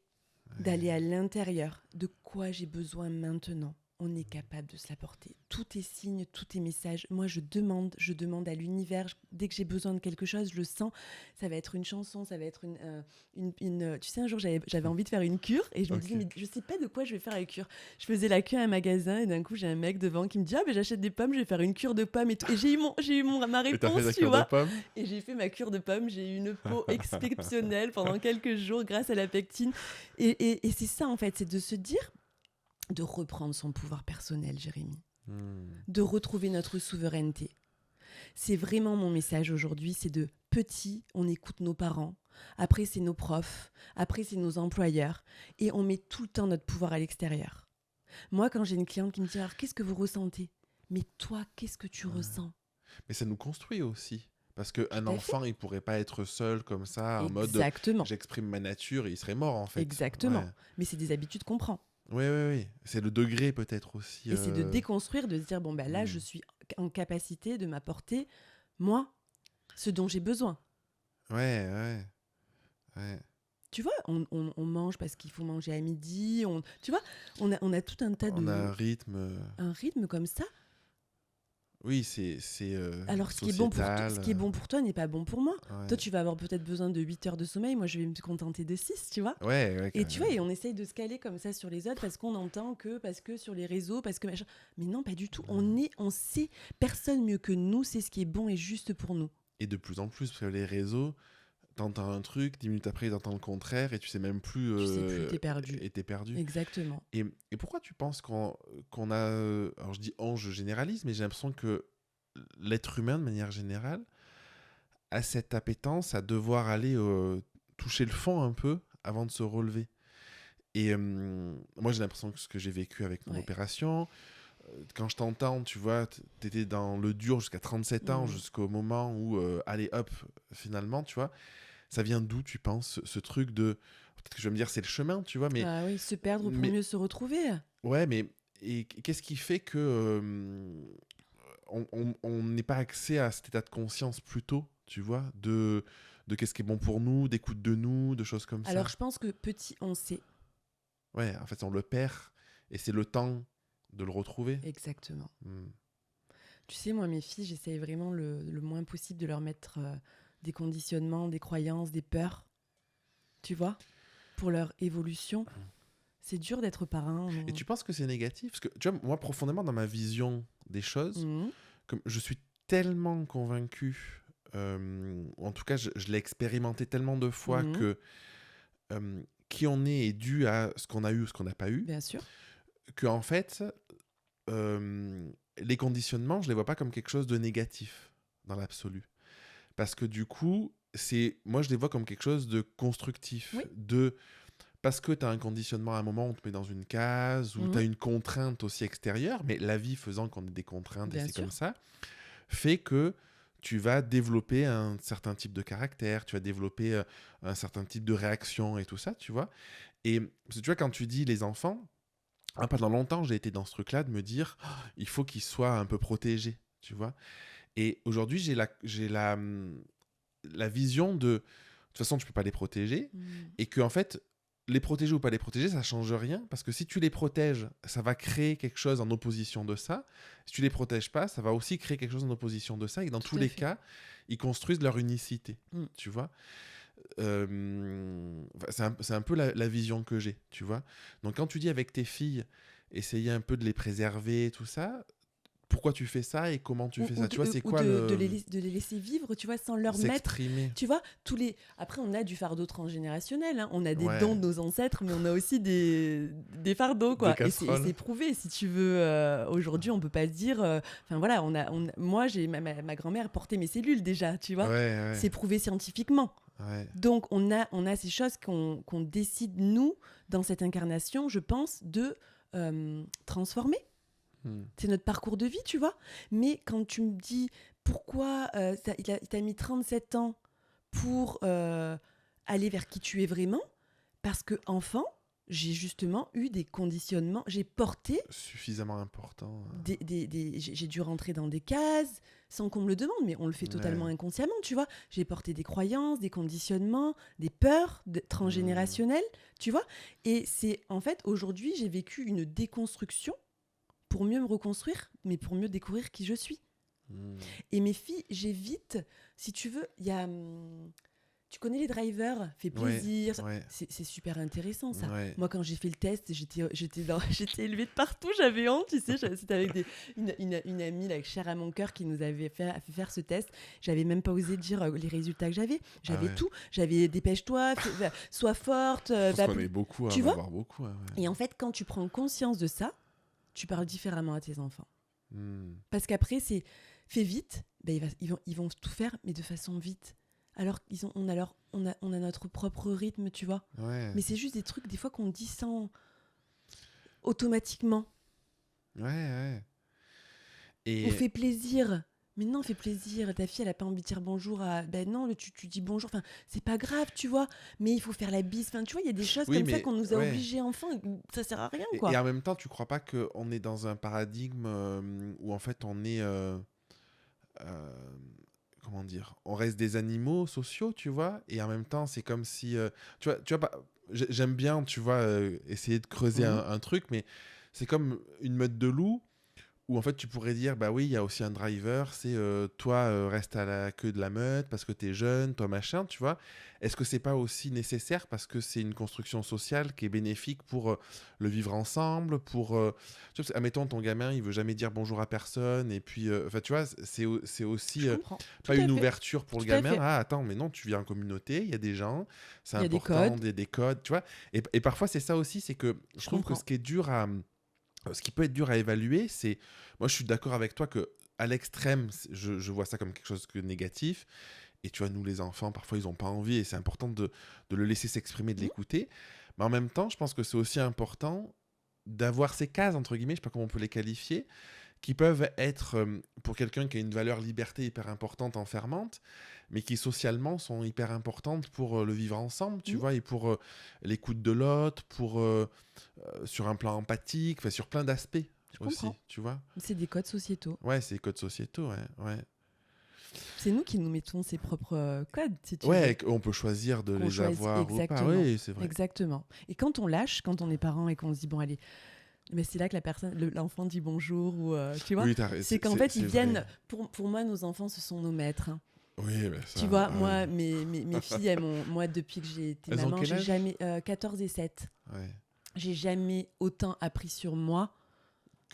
d'aller à l'intérieur de quoi j'ai besoin maintenant. On est capable de se l'apporter. Tout est signe, tout est message. Moi, je demande à l'univers. Dès que j'ai besoin de quelque chose, je le sens. Ça va être une chanson, ça va être Tu sais, un jour, j'avais envie de faire une cure et je me disais, mais je sais pas de quoi je vais faire la cure. Je faisais la queue à un magasin et d'un coup, j'ai un mec devant qui me dit, ah, mais j'achète des pommes, je vais faire une cure de pommes et tout. Et j'ai eu ma réponse, Et t'as fait la tu cure vois. de pommes? Et j'ai fait ma cure de pommes. J'ai eu une peau exceptionnelle pendant quelques jours grâce à la pectine. Et c'est ça, en fait, c'est de se dire, de reprendre son pouvoir personnel, Jérémy, de retrouver notre souveraineté. C'est vraiment mon message aujourd'hui, c'est de petit, on écoute nos parents, après c'est nos profs, après c'est nos employeurs, et on met tout le temps notre pouvoir à l'extérieur. Moi, quand j'ai une cliente qui me dit, alors qu'est-ce que vous ressentez ? Mais toi, qu'est-ce que tu ressens ? Mais ça nous construit aussi. Parce qu'un enfant, il pourrait pas être seul comme ça, en mode j'exprime ma nature et il serait mort en fait. Exactement. Ouais. Mais c'est des habitudes qu'on prend. Oui. C'est le degré peut-être aussi. Et c'est de déconstruire, de se dire, bon, ben là, je suis en capacité de m'apporter, moi, ce dont j'ai besoin. Ouais. Tu vois, on mange parce qu'il faut manger à midi. Tu vois, on a tout un tas de... On a un rythme. Un rythme comme ça. Oui, c'est alors, ce qui est bon pour toi n'est pas bon pour moi. Ouais. Toi, tu vas avoir peut-être besoin de 8 heures de sommeil. Moi, je vais me contenter de 6, tu vois. Ouais. Et tu vois, et on essaye de se caler comme ça sur les autres parce qu'on entend parce que sur les réseaux, parce que machin. Mais non, pas du tout. On sait, personne mieux que nous sait ce qui est bon et juste pour nous. Et de plus en plus, parce que les réseaux, t'entends un truc, 10 minutes après, t'entends le contraire et tu sais même plus... Tu sais plus, t'es perdu. Et t'es perdu. Exactement. Et pourquoi tu penses qu'on a... Alors je dis je généralise, mais j'ai l'impression que l'être humain, de manière générale, a cette appétence à devoir aller toucher le fond un peu avant de se relever. Et moi, j'ai l'impression que ce que j'ai vécu avec mon opération... Quand je t'entends, tu vois, t'étais dans le dur jusqu'à 37 ans, jusqu'au moment où, allez hop, finalement, tu vois, ça vient d'où, tu penses, ce truc de... Peut-être que je vais me dire, c'est le chemin, tu vois, mais... Ah oui, se perdre pour mieux se retrouver. Ouais, mais et qu'est-ce qui fait que on n'ait pas accès à cet état de conscience plus tôt, tu vois, de qu'est-ce qui est bon pour nous, d'écoute de nous, de choses comme ça. Alors, je pense que petit, on sait. Ouais, en fait, on le perd, et c'est le temps de le retrouver. Exactement. Tu sais, moi, mes filles, j'essaye vraiment le moins possible de leur mettre des conditionnements, des croyances, des peurs, tu vois, pour leur évolution. C'est dur d'être parent. Et tu penses que c'est négatif ? Parce que, tu vois, moi, profondément, dans ma vision des choses, comme je suis tellement convaincu, en tout cas, je l'ai expérimenté tellement de fois que qui on est dû à ce qu'on a eu ou ce qu'on n'a pas eu. Bien sûr. Qu'en fait, les conditionnements, je les vois pas comme quelque chose de négatif dans l'absolu. Parce que du coup, moi, je les vois comme quelque chose de constructif. Oui. Parce que tu as un conditionnement à un moment où on te met dans une case, où tu as une contrainte aussi extérieure, mais la vie faisant qu'on ait des contraintes, et c'est comme ça, fait que tu vas développer un certain type de caractère, tu vas développer un certain type de réaction et tout ça, tu vois. Et parce que tu vois, quand tu dis les enfants, pendant longtemps, j'ai été dans ce truc-là de me dire il faut qu'ils soient un peu protégés, tu vois. Et aujourd'hui, j'ai la vision de toute façon, tu peux pas les protéger et que en fait, les protéger ou pas les protéger, ça change rien parce que si tu les protèges, ça va créer quelque chose en opposition de ça. Si tu les protèges pas, ça va aussi créer quelque chose en opposition de ça. Et dans tous les cas, ils construisent leur unicité, tu vois. C'est un peu la vision que j'ai, tu vois. Donc quand tu dis avec tes filles, essayer un peu de les préserver, tout ça, pourquoi tu fais ça et comment tu fais ça, tu vois, c'est quoi de les laisser vivre, tu vois, sans leur mettre, tu vois, après on a du fardeau transgénérationnel, hein. On a des dons de nos ancêtres, mais on a aussi des fardeaux, quoi, et c'est prouvé, si tu veux. Aujourd'hui on peut pas dire, enfin voilà, moi j'ai ma grand-mère portait mes cellules déjà, tu vois, c'est prouvé scientifiquement. Ouais. Donc, on a ces choses qu'on décide, nous, dans cette incarnation, je pense, de transformer. Hmm. C'est notre parcours de vie, tu vois. Mais quand tu me dis pourquoi il t'a mis 37 ans pour aller vers qui tu es vraiment, parce que enfant, j'ai justement eu des conditionnements, j'ai porté, Suffisamment important. j'ai dû rentrer dans des cases sans qu'on me le demande, mais on le fait totalement Ouais. inconsciemment, tu vois. J'ai porté des croyances, des conditionnements, des peurs transgénérationnelles, tu vois. Et c'est, en fait, aujourd'hui, j'ai vécu une déconstruction pour mieux me reconstruire, mais pour mieux découvrir qui je suis. Hmm. Et mes filles, j'évite, si tu veux, il y a... tu connais les drivers, fait Ouais. plaisir, Ouais. c'est super intéressant ça. Ouais. Moi quand j'ai fait le test, j'étais élevée de partout, j'avais honte, tu sais, c'était avec une amie là, chère à mon cœur qui nous avait fait faire ce test. J'avais même pas osé dire les résultats que j'avais. J'avais ouais. tout, j'avais dépêche-toi, sois forte, Je pense qu'on est beaucoup à tu en vois. avoir beaucoup. Ouais. Et en fait, quand tu prends conscience de ça, tu parles différemment à tes enfants. Hmm. Parce qu'après, c'est fait vite, ben ils vont tout faire, mais de façon vite. Alors on a notre propre rythme, tu vois. Ouais. Mais c'est juste des trucs, des fois, qu'on dit sans automatiquement. Ouais, ouais. On Et fait plaisir. Mais non, fais plaisir. Ta fille, elle a pas envie de dire bonjour à. Ben non, tu dis bonjour. Enfin, c'est pas grave, tu vois. Mais il faut faire la bise. Enfin, tu vois, il y a des choses oui, comme ça mais qu'on nous a ouais. obligés enfants. Ça sert à rien, Et quoi. en même temps, tu crois pas qu'on est dans un paradigme où en fait on est euh, comment dire, on reste des animaux sociaux, tu vois, et en même temps, c'est comme si, tu vois, j'aime bien, tu vois, essayer de creuser Mhm. un truc, mais c'est comme une meute de loups où en fait tu pourrais dire, bah oui, il y a aussi un driver, c'est toi, reste à la queue de la meute parce que t'es jeune, toi machin, tu vois. Est-ce que c'est pas aussi nécessaire parce que c'est une construction sociale qui est bénéfique pour le vivre ensemble, pour, tu vois, admettons ton gamin, il veut jamais dire bonjour à personne, et puis, enfin, tu vois, c'est Je aussi comprends. Tout pas à une fait. ouverture pour le Tout à gamin. fait. Ah, attends, mais non, tu vis en communauté, il y a des gens, c'est Il y a des important, codes. des codes, tu vois. Et parfois, c'est ça aussi, c'est que je Je trouve que comprends. ce qui peut être dur à évaluer, c'est. Moi, je suis d'accord avec toi que à l'extrême, je vois ça comme quelque chose de négatif. Et tu vois, nous, les enfants, parfois, ils n'ont pas envie et c'est important de le laisser s'exprimer, de Mhm. l'écouter. Mais en même temps, je pense que c'est aussi important d'avoir ces cases, entre guillemets, je sais pas comment on peut les qualifier, qui peuvent être, pour quelqu'un qui a une valeur liberté hyper importante, enfermante, mais qui socialement sont hyper importantes pour le vivre ensemble, tu Mhm. vois, et pour l'écoute de l'autre, pour sur un plan empathique, enfin sur plein d'aspects Je aussi, comprends. tu vois. C'est des codes sociétaux. Ouais, c'est les codes sociétaux, ouais, ouais. C'est nous qui nous mettons ces propres codes, si tu veux. Ouais, on peut choisir de Qu'on les choisit avoir ou pas, exactement. oui, c'est vrai. Exactement. Et quand on lâche, quand on est parent et qu'on se dit, bon, allez, mais c'est là que l'enfant dit bonjour, ou tu vois, Oui, c'est qu'en fait, ils c'est vrai. viennent. Pour moi, nos enfants, ce sont nos maîtres, hein. Oui, mais Tu ça, vois, ah oui. moi, mes filles, moi, depuis que j'ai été Elles ont maman, quel j'ai âge? jamais. 14 et 7. Ouais, J'ai jamais autant appris sur moi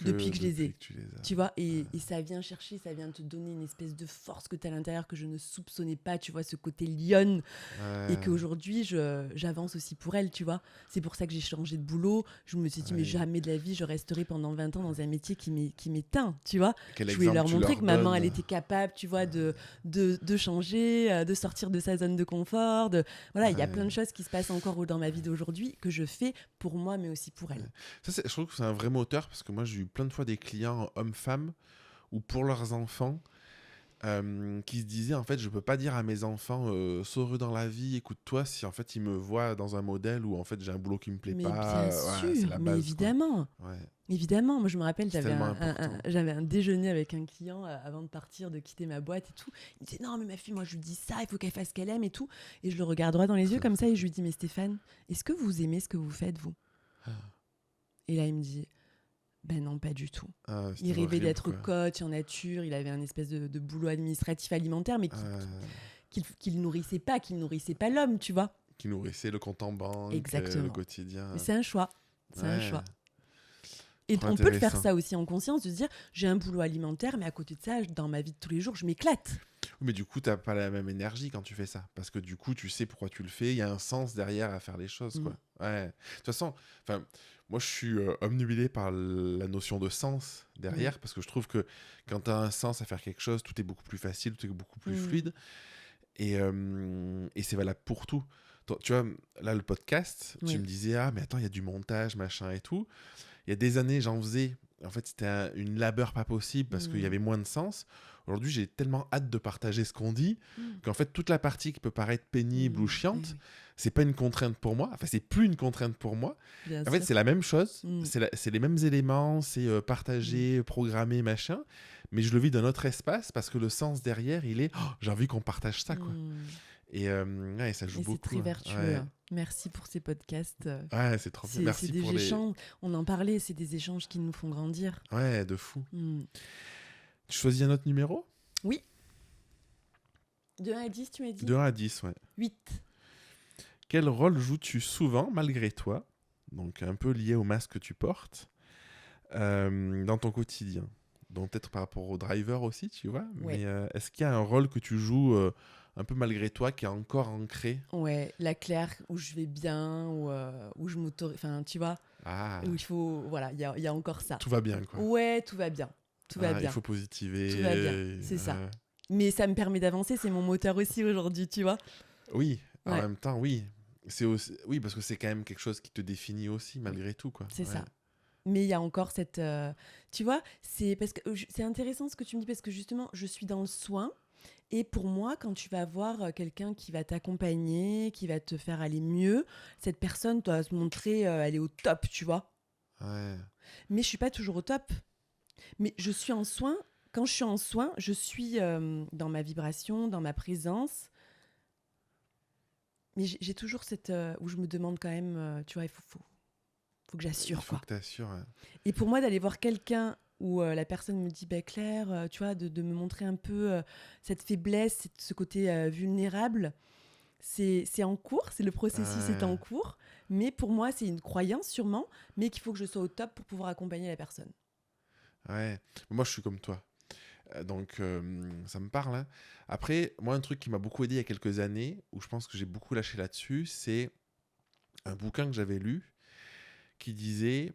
depuis que que je les depuis ai. que tu les as. Tu vois, et ça vient chercher, ça vient te donner une espèce de force que tu as à l'intérieur que je ne soupçonnais pas, tu vois, ce côté lionne. Et Ouais, qu'aujourd'hui, j'avance aussi pour elle, tu vois. C'est pour ça que j'ai changé de boulot. Je me suis dit, mais ouais. jamais de la vie, je resterai pendant 20 ans dans un métier qui m'éteint, tu vois. Quel Je voulais exemple leur tu montrer leur que maman, elle donnes? était capable, tu vois, de changer, de sortir de sa zone de confort. Voilà, il y a plein de Ouais. choses qui se passent encore dans ma vie d'aujourd'hui que je fais pour moi, mais aussi pour elle. Ça, je trouve que c'est un vrai moteur parce que moi, j'ai eu plein de fois des clients hommes-femmes ou pour leurs enfants qui se disaient en fait, je peux pas dire à mes enfants, sois heureux dans la vie, écoute-toi, si en fait ils me voient dans un modèle où en fait j'ai un boulot qui me plaît Mais pas. bien Voilà, c'est sûr, la mais base quoi. évidemment. Ouais, Évidemment, moi je me rappelle, c'est tellement important. j'avais un déjeuner avec un client avant de partir, de quitter ma boîte et tout. Il me disait non mais ma fille, moi je lui dis ça, il faut qu'elle fasse ce qu'elle aime et tout. Et je le regarde droit dans les yeux comme ça et je lui dis mais Stéphane, est-ce que vous aimez ce que vous faites vous? Et là il me dit ben non pas du tout. Ah, Il c'était rêvait horrible d'être quoi. coach en nature, il avait un espèce de boulot administratif alimentaire mais qu'il nourrissait pas l'homme, tu vois. Qui nourrissait le compte en banque, le Exactement. quotidien. Mais c'est un choix, c'est un Ouais, choix. Et trop on peut le faire intéressant. ça aussi en conscience, de se dire j'ai un boulot alimentaire, mais à côté de ça, dans ma vie de tous les jours, je m'éclate. Oui, mais du coup, t'as pas la même énergie quand tu fais ça. Parce que du coup, tu sais pourquoi tu le fais. Il y a un sens derrière à faire les choses, Mm. quoi. Ouais. De toute façon, enfin, moi, je suis omnubilé par la notion de sens Mm. derrière. Parce que je trouve que quand t'as un sens à faire quelque chose, tout est beaucoup plus facile, tout est beaucoup plus Mm. fluide. Et c'est valable pour tout. Tu vois, là, le podcast, tu Oui. me disais, ah, mais attends, il y a du montage, machin et tout. Il y a des années, j'en faisais. En fait, c'était une labeur pas possible parce qu'il y avait moins de sens. Aujourd'hui, j'ai tellement hâte de partager ce qu'on dit qu'en fait, toute la partie qui peut paraître pénible ou chiante, Oui. c'est pas une contrainte pour moi. Enfin, c'est plus une contrainte pour moi. Bien En fait, sûr. c'est la même chose. Mm. C'est les mêmes éléments. C'est partagé, programmé, machin. Mais je le vis dans notre espace parce que le sens derrière, il est j'ai envie qu'on partage ça, quoi. Et ouais, ça joue Et c'est beaucoup. très vertueux. Ouais. Hein. Merci pour ces podcasts. Ouais, c'est trop bien. Merci C'est des pour échanges. On en parlait, c'est des échanges qui nous font grandir. Ouais, de fou. Mm. Tu choisis un autre numéro? Oui. De 1 à 10, tu m'as dit? De 1 à 10, ouais. 8. Quel rôle joues-tu souvent, malgré toi, donc un peu lié au masque que tu portes, dans ton quotidien? Donc peut-être par rapport au driver aussi, tu vois. Ouais. Mais est-ce qu'il y a un rôle que tu joues un peu malgré toi qui est encore ancré? Ouais, la Claire où je vais bien, où je m'autorise. Enfin, tu vois, Ah, où il faut. Voilà, il y a encore ça. tout va bien, quoi. Ouais, tout va bien. Tout va Il bien. faut positiver. Tout va bien, c'est ça. Mais ça me permet d'avancer, c'est mon moteur aussi aujourd'hui, tu vois. Oui, en Ouais. même temps, oui. Oui, parce que c'est quand même quelque chose qui te définit aussi, malgré tout, quoi. C'est Ouais. ça. Mais il y a encore cette. Tu vois, c'est parce que c'est intéressant ce que tu me dis, parce que justement, je suis dans le soin. Et pour moi, quand tu vas voir quelqu'un qui va t'accompagner, qui va te faire aller mieux, cette personne doit se montrer, elle est au top, tu vois. Ouais. Mais je suis pas toujours au top. Mais je suis en soin. Quand je suis en soin, je suis dans ma vibration, dans ma présence. Mais j'ai toujours cette où je me demande quand même, tu vois, il faut que j'assure, Il faut quoi. que tu assures. Ouais. Et pour moi, d'aller voir quelqu'un où la personne me dit, bah, Claire, tu vois, de me montrer un peu cette faiblesse, ce côté vulnérable, c'est en cours, c'est le processus est en cours. Mais pour moi, c'est une croyance sûrement, mais qu'il faut que je sois au top pour pouvoir accompagner la personne. Ouais. Moi, je suis comme toi. Donc, ça me parle. Hein. Après, moi, un truc qui m'a beaucoup aidé il y a quelques années, où je pense que j'ai beaucoup lâché là-dessus, c'est un bouquin que j'avais lu qui disait,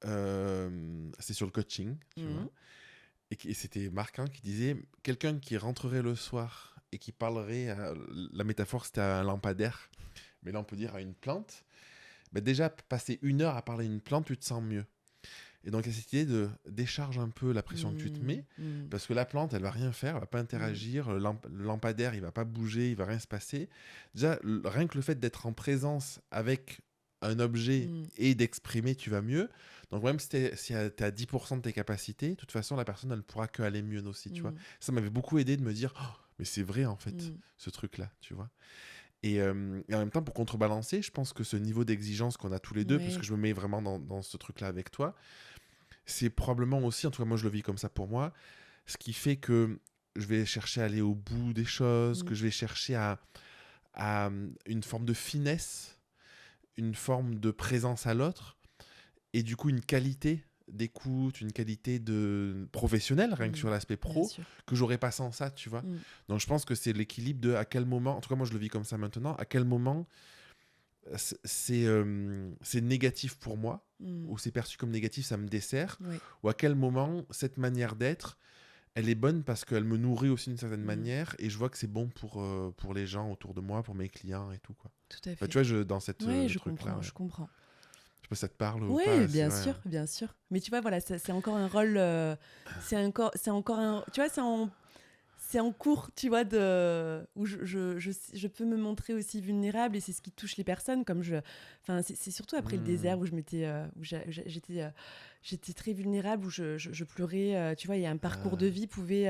c'est sur le coaching, tu vois, et c'était marquant, qui disait, quelqu'un qui rentrerait le soir et qui parlerait, la métaphore c'était un lampadaire, mais là on peut dire à une plante, bah déjà passer 1 heure à parler à une plante, tu te sens mieux. Et donc, il y a cette idée de décharge un peu la pression que tu te mets, parce que la plante, elle va rien faire, elle va pas interagir, le lampadaire, il va pas bouger, il va rien se passer. Déjà, rien que le fait d'être en présence avec un objet et d'exprimer, tu vas mieux. Donc, même si tu es à 10% de tes capacités, de toute façon, la personne, elle ne pourra que aller mieux aussi, tu vois. Ça m'avait beaucoup aidé de me dire, oh, mais c'est vrai, en fait, ce truc-là, tu vois. Et en même temps, pour contrebalancer, je pense que ce niveau d'exigence qu'on a tous les deux, puisque je me mets vraiment dans ce truc-là avec toi, c'est probablement aussi, en tout cas moi je le vis comme ça pour moi, ce qui fait que je vais chercher à aller au bout des choses, que je vais chercher à une forme de finesse, une forme de présence à l'autre, et du coup une qualité d'écoute, une qualité de professionnelle, rien que sur l'aspect pro, que j'aurais pas sans ça, tu vois. Donc je pense que c'est l'équilibre de à quel moment, en tout cas moi je le vis comme ça maintenant, à quel moment c'est négatif pour moi, ou c'est perçu comme négatif, ça me dessert, ou à quel moment cette manière d'être, elle est bonne parce qu'elle me nourrit aussi d'une certaine manière, et je vois que c'est bon pour les gens autour de moi, pour mes clients et tout, quoi. Tout à fait. Enfin, tu vois, dans cette je truc-là. comprends, je comprends. Je sais pas si ça te parle ou Oui, pas. bien sûr, bien sûr. Mais tu vois, voilà, c'est encore un rôle, c'est encore un, tu vois, c'est en cours, tu vois, où je peux me montrer aussi vulnérable, et c'est ce qui touche les personnes. Enfin, c'est surtout après le désert où j'étais très vulnérable, où je pleurais. Tu vois, il y a un parcours de vie pouvait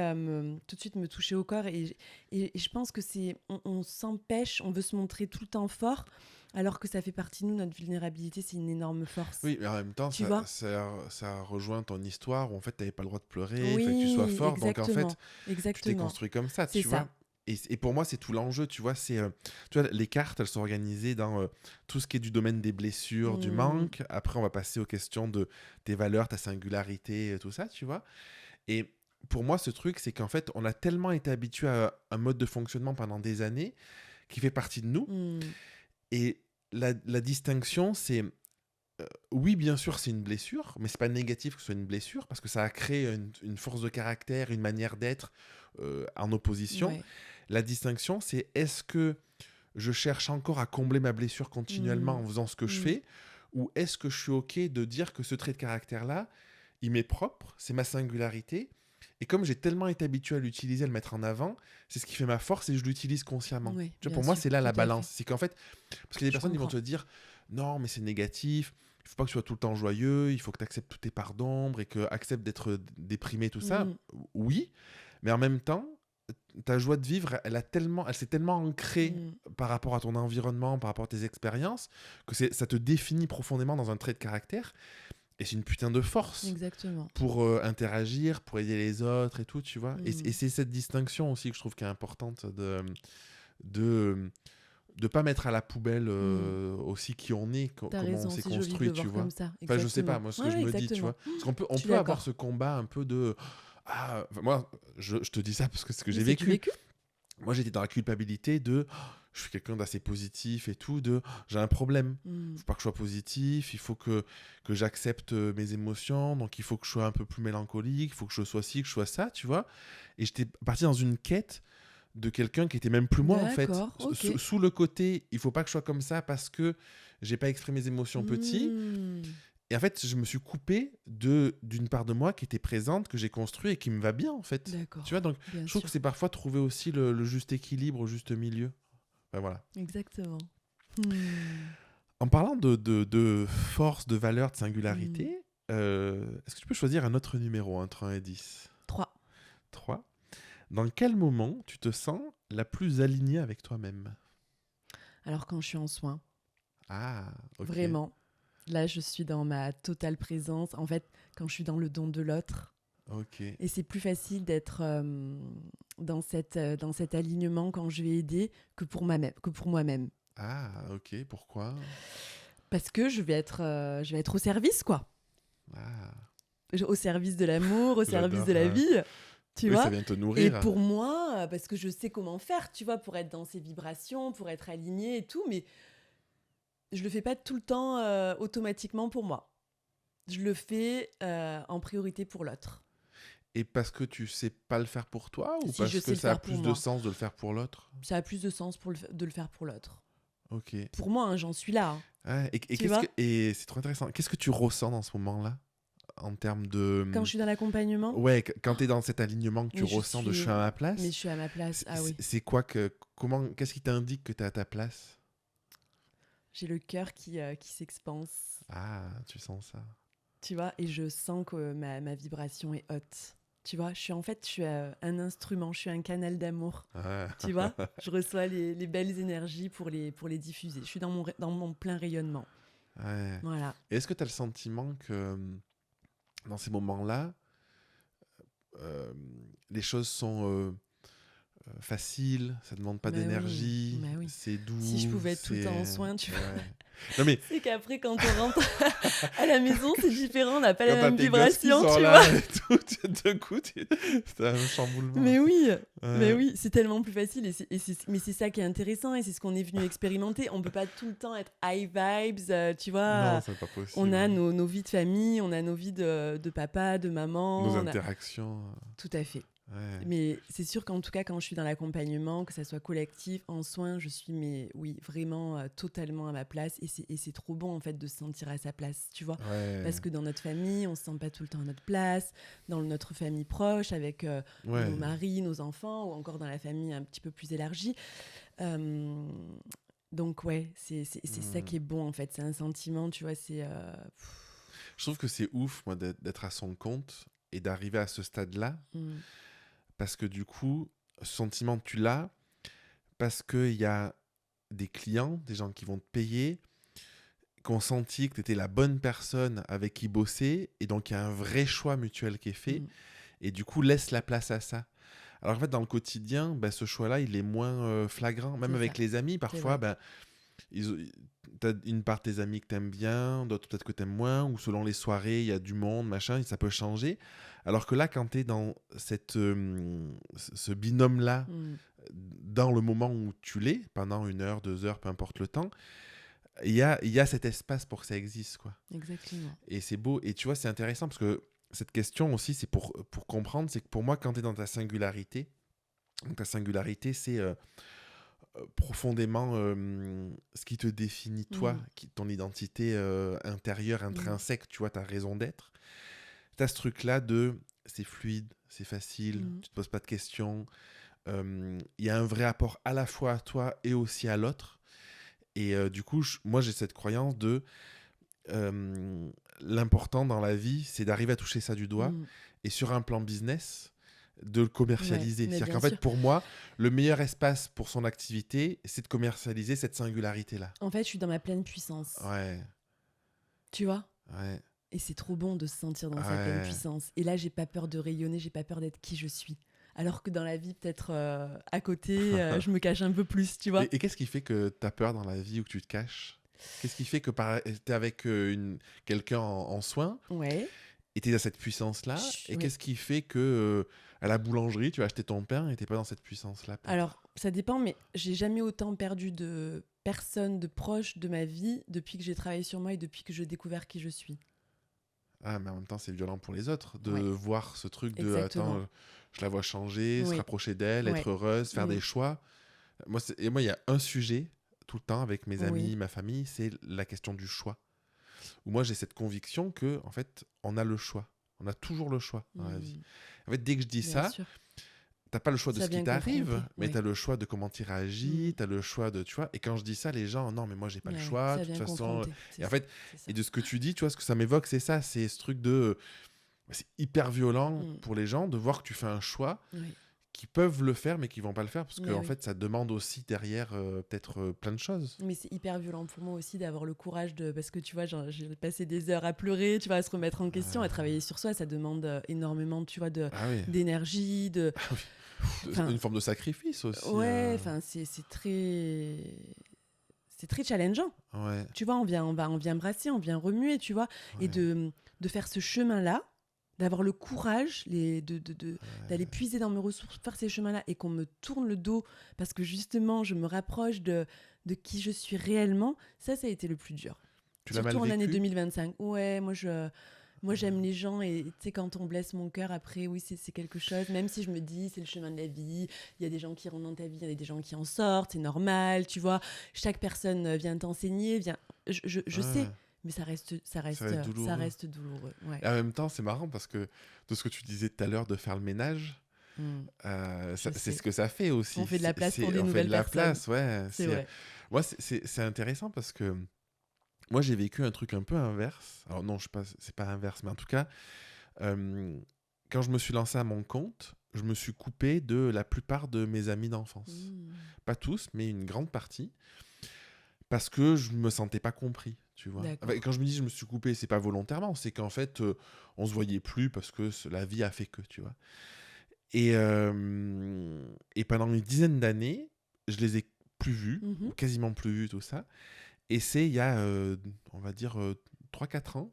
tout de suite me toucher au corps, et je pense que on s'empêche, on veut se montrer tout le temps fort. Alors que ça fait partie de nous, notre vulnérabilité, c'est une énorme force. Oui, mais en même temps, ça rejoint ton histoire où en fait, tu n'avais pas le droit de pleurer, il fallait que tu sois fort. Donc en fait, tu t'es construit comme ça, tu vois. Et pour moi, c'est tout l'enjeu, tu vois. Tu vois, les cartes, elles sont organisées dans tout ce qui est du domaine des blessures, du manque. Après, on va passer aux questions de tes valeurs, ta singularité, tout ça, tu vois. Et pour moi, ce truc, c'est qu'en fait, on a tellement été habitué à un mode de fonctionnement pendant des années qui fait partie de nous. Et la distinction, c'est... oui, bien sûr, c'est une blessure, mais c'est pas négatif que ce soit une blessure, parce que ça a créé une force de caractère, une manière d'être en opposition. La distinction, c'est est-ce que je cherche encore à combler ma blessure continuellement en faisant ce que je fais, ou est-ce que je suis OK de dire que ce trait de caractère-là, il m'est propre, c'est ma singularité, et comme j'ai tellement été habitué à l'utiliser, à le mettre en avant, c'est ce qui fait ma force et je l'utilise consciemment. Oui, Tu vois, bien pour moi, sûr, c'est là la tout à balance. fait. C'est qu'en fait, parce qu'il y a des Je personnes qui vont comprends. te dire non, mais c'est négatif, il faut pas que tu sois tout le temps joyeux, il faut que tu acceptes toutes tes parts d'ombre et que acceptes d'être déprimé, tout ça. Mm. Oui, mais en même temps, ta joie de vivre, elle s'est tellement ancrée Mm. par rapport à ton environnement, par rapport à tes expériences, que ça te définit profondément dans un trait de caractère. Et c'est une putain de force Exactement. pour interagir, pour aider les autres et tout, tu vois. Et Mm. c'est cette distinction aussi que je trouve qui est importante de pas mettre à la poubelle aussi qui on est, T'as comment on raison, s'est c'est joli de le construit, tu voir vois. comme ça. Enfin, je sais pas, Exactement. moi, ce que Ouais, je ouais, me dis, tu vois. exactement. Parce qu'on peut, Je on suis peut avoir d'accord. ce combat un peu de... Ah, enfin, moi, je te dis ça parce que c'est ce que Mais j'ai c'est du vécu. vécu. Moi, j'étais dans la culpabilité de... Je suis quelqu'un d'assez positif et tout, de... J'ai un problème. Mm. Faut pas que je sois positif, il faut que j'accepte mes émotions, donc il faut que je sois un peu plus mélancolique, il faut que je sois ci, que je sois ça, tu vois. Et j'étais parti dans une quête de quelqu'un qui était même plus moi, en fait. D'accord, ok. Sous le côté, il faut pas que je sois comme ça parce que j'ai pas exprimé mes émotions petit. Mm. Et en fait, je me suis coupé d'une part de moi qui était présente, que j'ai construit et qui me va bien, en fait. D'accord, Tu vois, donc bien je trouve sûr. que c'est parfois trouver aussi le juste équilibre, le juste milieu. Enfin, voilà. Exactement. Mm. En parlant de force, de valeur, de Mm. singularité, est-ce que tu peux choisir un autre numéro entre 1 et 10 3. 3. Dans quel moment tu te sens la plus alignée avec toi-même? Alors quand je suis en soins, Ah, ok. vraiment, là je suis dans ma totale présence. En fait, quand je suis dans le don de l'autre, Ok. et c'est plus facile d'être dans cet alignement quand je vais aider que pour moi-même. Ah, ok. Pourquoi? Parce que je vais être au service, quoi. Ah, Au service de l'amour, au service j'adore. de la vie, tu Oui, ça vois. vient te Et nourrir. pour moi, parce que je sais comment faire, tu vois, pour être dans ces vibrations, pour être aligné et tout, mais je le fais pas tout le temps automatiquement pour moi. Je le fais en priorité pour l'autre. Et parce que tu sais pas le faire pour toi ou Si je parce sais que le ça a faire pour plus de moi, sens de le faire pour l'autre? ça a plus de sens de le faire pour l'autre. Ok. Pour moi, hein, j'en suis là, hein, Ouais, et tu vois. et c'est trop intéressant. Qu'est-ce que tu ressens dans ce moment-là en termes de... Quand je suis dans l'accompagnement, Ouais, quand tu es dans cet alignement que tu mais je ressens de je suis à ma mais je place, suis à ma place. Ah oui, c'est quoi qu'est-ce qui t'indique que tu es à ta place? j'ai le cœur qui s'expanse, Ah, tu sens ça. tu vois, et je sens que ma vibration est haute. Tu vois, je suis un instrument, je suis un canal d'amour. Ouais. Tu vois, je reçois les belles énergies pour les diffuser. Je suis dans mon plein rayonnement. Ouais. Voilà. Et est-ce que tu as le sentiment que dans ces moments-là, euh, les choses sont faciles, ça demande pas Bah oui, d'énergie, bah oui. c'est Si je doux, pouvais être tout le c'est... temps en soins, tu vois. Ouais. Non mais C'est qu'après, quand on rentre à la maison, c'est différent, on n'a pas la quand t'as même tes gosses qui vibration, sont tu là vois. et tout, d'un coup, c'est un chamboulement. Mais oui, mais Ouais. oui, c'est tellement plus facile. Mais c'est ça qui est intéressant et c'est ce qu'on est venu expérimenter. On peut pas tout le temps être high vibes, tu Non, vois. c'est pas possible. On a nos vies de famille, on a nos vies de papa, de maman. Nos on a- interactions. Tout à fait. Ouais. Mais c'est sûr qu'en tout cas, quand je suis dans l'accompagnement, que ça soit collectif, en soins, je suis oui, vraiment totalement à ma place. Et c'est trop bon, en fait, de se sentir à sa place, tu vois. Ouais. Parce que dans notre famille, on se sent pas tout le temps à notre place. Dans notre famille proche, avec Ouais. nos maris, nos enfants, ou encore dans la famille un petit peu plus élargie. Euh, donc, ouais, c'est ça qui est bon, en fait. C'est un sentiment, tu vois, c'est... Je trouve que c'est ouf, moi, d'être à son compte et d'arriver à ce stade-là. mm, Parce que du coup, ce sentiment, tu l'as parce qu'il y a des clients, des gens qui vont te payer, qui ont senti que tu étais la bonne personne avec qui bosser. Et donc, il y a un vrai choix mutuel qui est fait. mm. Et du coup, laisse la place à ça. Alors en fait, dans le quotidien, bah, ce choix-là, il est moins flagrant. Même C'est avec ça. les amis, C'est parfois, vrai. bah, t'as une part de tes amis que t'aimes bien, d'autres peut-être que t'aimes moins, ou selon les soirées, il y a du monde, machin, et ça peut changer. Alors que là, quand t'es dans ce binôme-là, Mm. dans le moment où tu l'es, pendant 1 heure, 2 heures, peu importe le temps, il y a cet espace pour que ça existe, quoi. Exactement. Et c'est beau. Et tu vois, c'est intéressant parce que cette question aussi, c'est pour comprendre, c'est que pour moi, quand tu es dans ta singularité, Donc ta singularité, c'est profondément ce qui te définit toi, Mm. ton identité intérieure, intrinsèque, tu vois, ta raison d'être. Tu as ce truc-là de c'est fluide, c'est facile, Mm. tu te poses pas de questions. Il y a un vrai apport à la fois à toi et aussi à l'autre. Et du coup, moi j'ai cette croyance de euh, l'important dans la vie, c'est d'arriver à toucher ça du doigt. Mm. Et sur un plan business, de le Ouais, commercialiser. mais C'est-à-dire bien qu'en fait, sûr. pour moi, le meilleur espace pour son activité, c'est de commercialiser cette singularité-là. En fait, je suis dans ma pleine puissance. Ouais, Tu vois? ouais, Et c'est trop bon de se sentir dans sa pleine ouais. puissance. Et là, j'ai pas peur de rayonner, j'ai pas peur d'être qui je suis. Alors que dans la vie, peut-être à côté, je me cache un peu plus, tu vois. Et qu'est-ce qui fait que tu as peur dans la vie ou que tu te caches? Qu'est-ce qui fait que tu es avec quelqu'un en soins Ouais. et tu es dans cette puissance-là? Et Oui. qu'est-ce qui fait que à la boulangerie, tu vas acheter ton pain et tu pas dans cette puissance-là, peut-être? Alors, ça dépend, mais j'ai jamais autant perdu de personnes, de proches de ma vie depuis que j'ai travaillé sur moi et depuis que j'ai découvert qui je suis. Ah, mais en même temps, c'est violent pour les autres de Ouais, voir ce truc de attends, exactement. je la vois changer, se Oui, rapprocher d'elle, ouais. être heureuse, faire Mm. des choix. Moi, il y a un sujet tout le temps avec mes Oui. amis, ma famille, c'est la question du choix. Où moi, j'ai cette conviction que, en fait, on a le choix. On a toujours le choix dans la vie. Mm. En fait, dès que je dis Bien ça, sûr. t'as pas le choix de Ça ce qui vient t'arrive, confronter. mais Oui. t'as le choix de comment tu Mm. réagis, t'as le choix de, tu vois. Et quand je dis ça, les gens, non, mais moi, j'ai pas le Ouais, choix, de ça toute vient façon. confronter. Et C'est en ça. fait, C'est ça. et de ce que tu dis, tu vois, ce que ça m'évoque, c'est ça, c'est ce truc de, c'est hyper violent Mm. pour les gens de voir que tu fais un choix Oui. qui peuvent le faire, mais qui vont pas le faire, parce que Mais en oui. fait, ça demande aussi derrière peut-être plein de choses. Mais c'est hyper violent pour moi aussi d'avoir le courage de. Parce que tu vois, j'ai passé des heures à pleurer, tu vois, à se remettre en question, à travailler sur soi. Ça demande énormément, tu vois, Ah oui, d'énergie, de. ah oui. Enfin, Une forme de sacrifice aussi. ouais, enfin, c'est très. C'est très challengeant. Ouais, Tu vois, on vient brasser, on vient remuer, tu vois. Et ouais, de faire ce chemin-là, d'avoir le courage d'aller ouais. puiser dans mes ressources, faire ces chemins-là et qu'on me tourne le dos parce que justement, je me rapproche de qui je suis réellement, ça a été le plus dur. Tu l'as mal Surtout en année vécu? 2025. Ouais, moi j'aime les gens et tu sais, quand on blesse mon cœur, après, oui, c'est quelque chose. Même si je me dis, c'est le chemin de la vie, il y a des gens qui rentrent dans ta vie, il y a des gens qui en sortent, c'est normal, tu vois. Chaque personne vient t'enseigner, vient. Je sais, Ouais, mais ça va être ça douloureux. reste douloureux. Ouais. Et en même temps, c'est marrant parce que de ce que tu disais tout à l'heure de faire le ménage, Mm, je c'est ce sais. que ça fait On aussi. fait de la place pour des On fait de nouvelles la personnes. place, ouais. C'est vrai. Moi, c'est intéressant parce que moi, j'ai vécu un truc un peu inverse. Alors non, je sais pas, c'est pas inverse, mais en tout cas, euh, quand je me suis lancé à mon compte, je me suis coupé de la plupart de mes amis d'enfance. Mm, Pas tous, mais une grande partie. Parce que je me sentais pas compris, tu vois. Enfin, d'accord. quand je me dis je me suis coupé, c'est pas volontairement, c'est qu'en fait, on se voyait plus parce que la vie a fait que, tu vois. Et pendant une dizaine d'années, je les ai plus vus, Mhm, ou quasiment plus vus, tout ça. Et c'est il y a, on va dire, 3-4 ans,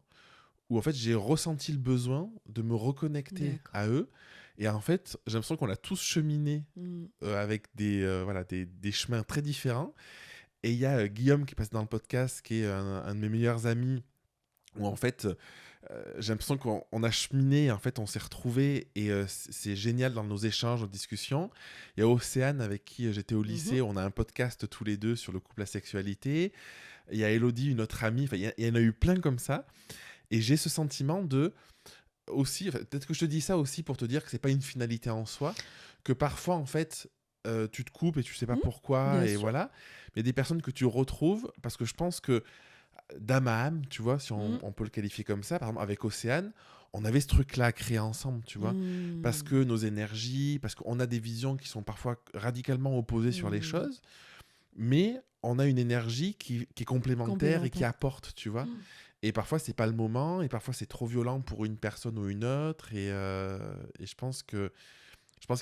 où en fait j'ai ressenti le besoin de me reconnecter d'accord. à eux. Et en fait, j'ai l'impression qu'on a tous cheminé Mm, avec voilà, des chemins très différents. Et il y a Guillaume qui passe dans le podcast, qui est un de mes meilleurs amis, où en fait, j'ai l'impression qu'on a cheminé, en fait, on s'est retrouvés, et c'est génial dans nos échanges, nos discussions. Il y a Océane, avec qui j'étais au mhm, lycée, on a un podcast tous les deux sur le couple, la sexualité. Il y a Elodie, une autre amie, enfin, il y en a eu plein comme ça. Et j'ai ce sentiment de, aussi, enfin, peut-être que je te dis ça aussi pour te dire que c'est pas une finalité en soi, que parfois, en fait, tu te coupes et tu sais pas mm, pourquoi, bien et sûr. voilà. Mais des personnes que tu retrouves, parce que je pense que d'âme à âme, tu vois, si Mm, on peut le qualifier comme ça, par exemple avec Océane, on avait ce truc-là à créer ensemble, tu vois, parce mm, que nos énergies, parce qu'on a des visions qui sont parfois radicalement opposées sur les mm. choses, mais on a une énergie qui est complémentaire et qui Complémentaire. apporte, tu vois. Mm. Et parfois, c'est pas le moment, et parfois, c'est trop violent pour une personne ou une autre, et je pense qu'il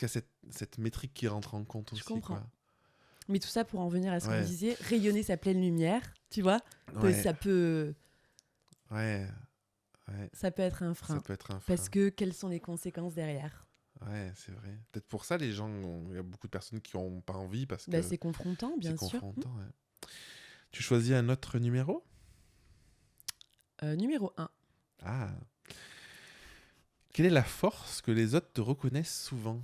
y a cette métrique qui rentre en compte Je aussi, comprends. quoi. Mais tout ça pour en venir à ce qu'on Ouais, disait, rayonner sa pleine lumière, tu vois, ouais, ça peut, ouais, ouais, ça peut être un ça frein. peut être un Parce frein. que quelles sont les conséquences derrière? Ouais, c'est vrai. Peut-être pour ça, il y a beaucoup de personnes qui ont pas envie parce Bah, que c'est confrontant, c'est bien sûr. confrontant. Ouais. Tu choisis un autre numéro? Numéro un. Ah. Quelle est la force que les autres te reconnaissent souvent?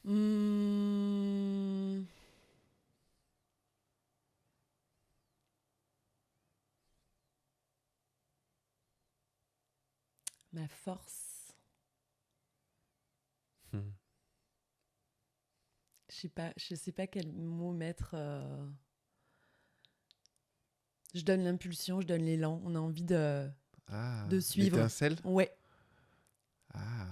Mmh, ma force, Hmm. je sais pas quel mot mettre. Je donne l'impulsion, je donne l'élan. On a envie Ah, de suivre. l'étincelle. Ouais, Ah,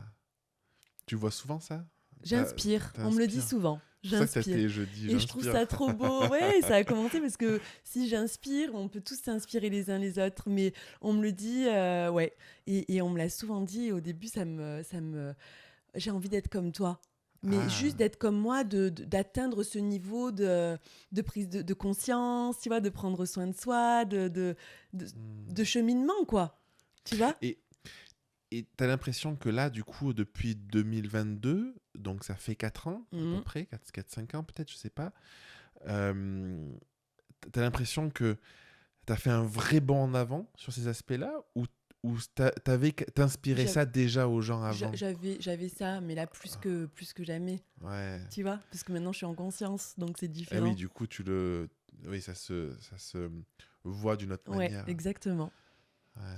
tu vois souvent ça? j'inspire. On me le dit T'inspires. souvent. C'est pour ça que t'as J'inspire. tes jeudis, Et je trouve j'inspire. ça trop beau. Ouais, ça a commencé parce que si j'inspire, on peut tous s'inspirer les uns les autres. Mais on me le dit, ouais. Et on me l'a souvent dit. Et au début, j'ai envie d'être comme toi. Mais juste Ah, d'être comme moi, d'atteindre ce niveau de prise de conscience, tu vois, de prendre soin de soi, de, hmm. de cheminement, quoi. Tu vois. Et Et t'as l'impression que là, du coup, depuis 2022, donc ça fait 4 ans à peu Mhm. près, 4-5 ans peut-être, je sais pas, euh, t'as l'impression que t'as fait un vrai bond en avant sur ces aspects-là ou t'inspirais J'av- ça déjà aux gens avant? j'avais ça, mais là, plus que jamais. Ouais. Tu vois, parce que maintenant je suis en conscience, donc c'est Ah oui, différent. du coup, Oui, ça se voit d'une autre Ouais, manière. exactement.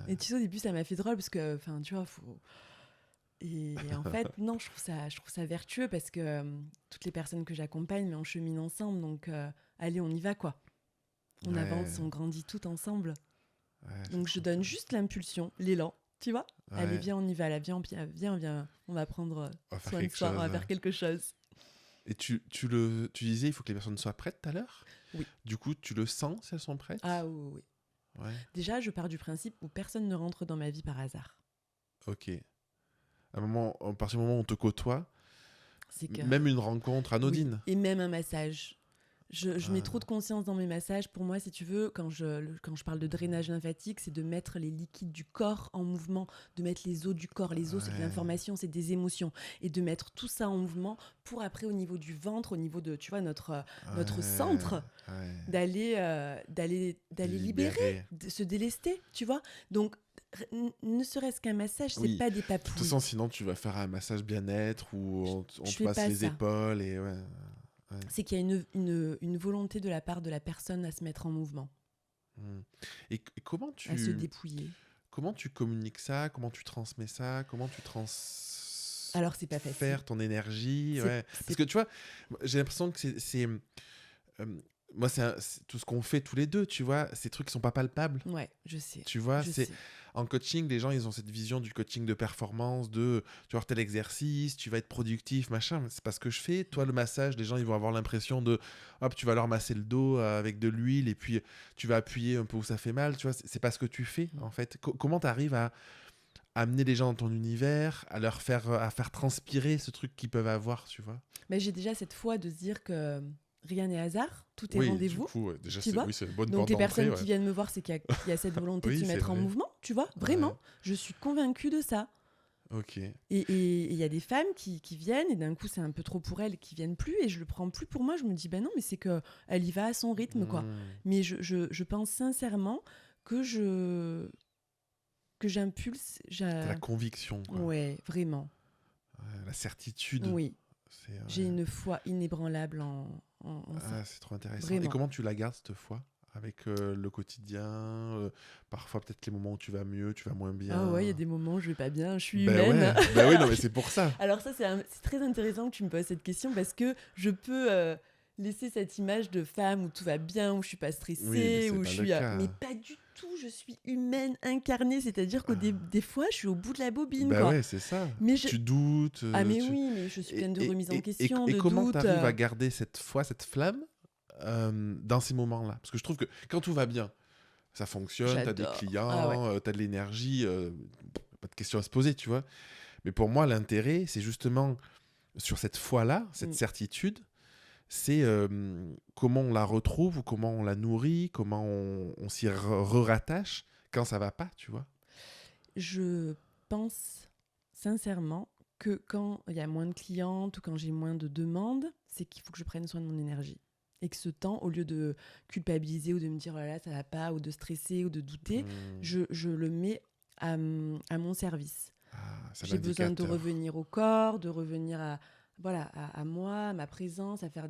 Et Ouais. tu sais, au début, ça m'a fait drôle parce que, enfin, tu vois, faut. Et en fait, non, je trouve ça vertueux parce que toutes les personnes que j'accompagne, mais on chemine ensemble, donc allez, on y va, quoi. On Ouais. avance, on grandit tout ensemble. Ouais, c'est Donc je trop donne cool. juste l'impulsion, l'élan, tu vois. Allez, Ouais. viens, on y va, là, viens, on va prendre On va faire soin de quelque soi, on chose. va faire quelque chose. Et tu disais, il faut que les personnes soient prêtes tout à l'heure. Oui. Du coup, tu le sens si elles sont Ah prêtes? oui, oui, oui. Ouais, Déjà, je pars du principe où personne ne rentre dans ma vie par hasard. ok. À partir du moment où on te côtoie, C'est que même une rencontre oui, anodine. et même un massage. Je mets trop de Ah, conscience dans mes massages. Pour moi, si tu veux, quand je parle de drainage lymphatique, c'est de mettre les liquides du corps en mouvement, de mettre les os du corps. Les os, c'est de ouais, l'information, c'est des émotions. Et de mettre tout ça en mouvement pour après, au niveau du ventre, au niveau de, tu vois, notre ouais, centre, ouais. d'aller libérer, Libéré. de se délester, tu vois. Donc, ne serait-ce qu'un massage, c'est Oui. pas des De toute papouilles. façon, sinon, tu vas faire un massage bien-être où on Je te fais masse pas les ça. épaules et ouais. Ouais. C'est qu'il y a une volonté de la part de la personne à se mettre en mouvement, Hmm. Et à se dépouiller. comment tu communiques ça? Comment tu transmets ça? Comment tu Alors, c'est pas facile. transfères ton énergie? C'est, Ouais. Parce c'est... que tu vois, j'ai l'impression que euh, moi, c'est tout ce qu'on fait tous les deux, tu vois, ces trucs qui sont pas palpables. Ouais, je sais. Tu vois, Je sais. en coaching, les gens, ils ont cette vision du coaching de performance, de tu vas faire tel exercice, tu vas être productif, machin. Mais c'est pas ce que je fais. Toi, le massage, les gens, ils vont avoir l'impression de, hop, tu vas leur masser le dos avec de l'huile et puis tu vas appuyer un peu où ça fait mal. Tu vois, c'est pas ce que tu fais, en fait. Comment tu arrives à amener les gens dans ton univers, à faire transpirer ce truc qu'ils peuvent avoir, tu vois? Mais j'ai déjà cette foi de se dire que rien n'est hasard, tout est Oui, du rendez-vous, coup, ouais, déjà, tu vois. c'est une bonne Donc porte les d'entrée, personnes ouais. qui viennent me voir, c'est qu'il y a cette volonté de Oui, se c'est mettre en vrai. mouvement, tu vois. Ouais, Vraiment, je suis convaincue de ça. ok. Et il y a des femmes qui viennent et d'un coup c'est un peu trop pour elles, qui viennent plus et je le prends plus pour moi. Je me dis ben non, mais c'est que elle y va à son rythme, quoi. Hmm. Mais je pense sincèrement que j'impulse. T'as la conviction, quoi. Ouais, vraiment. La certitude. Oui, j'ai Ouais. une foi inébranlable en ça. Ah, c'est trop intéressant. Et Vraiment. comment tu la gardes cette fois? Avec le quotidien, parfois peut-être les moments où tu vas mieux, tu vas moins Ah ouais, il y a bien. des moments où je vais pas bien, je suis Ben humaine. ouais, ben oui, non mais c'est pour ça. Alors ça, c'est très intéressant que tu me poses cette question parce que je peux laisser cette image de femme où tout va bien, où je suis pas Oui, mais stressée, c'est où je pas le suis... mais cas. pas du tout, je suis humaine incarnée, c'est-à-dire que Ah, des fois, je suis au bout de la bobine, ben quoi. ouais, c'est ça. Mais Tu doutes. Ah mais oui, mais je suis pleine de remises en question, Et de comment doutes. t'arrives à garder cette foi, cette flamme dans ces moments-là? Parce que je trouve que quand tout va bien, ça fonctionne, t'as des J'adore. Ah ouais. clients, t'as de l'énergie, pas de questions à se poser, tu vois. Mais pour moi, l'intérêt, c'est justement sur cette foi-là, cette Mm. certitude, c'est comment on la retrouve ou comment on la nourrit, comment on s'y rattache quand ça va pas, tu vois. Je pense sincèrement que quand il y a moins de clientes ou quand j'ai moins de demandes, c'est qu'il faut que je prenne soin de mon énergie. Et que ce temps, au lieu de culpabiliser ou de me dire oh là là, ça va pas, ou de stresser ou de douter, Hmm. je le mets à mon service. Ah, c'est J'ai besoin de l'indicateur. revenir au corps, de revenir voilà, à moi, à ma présence, à faire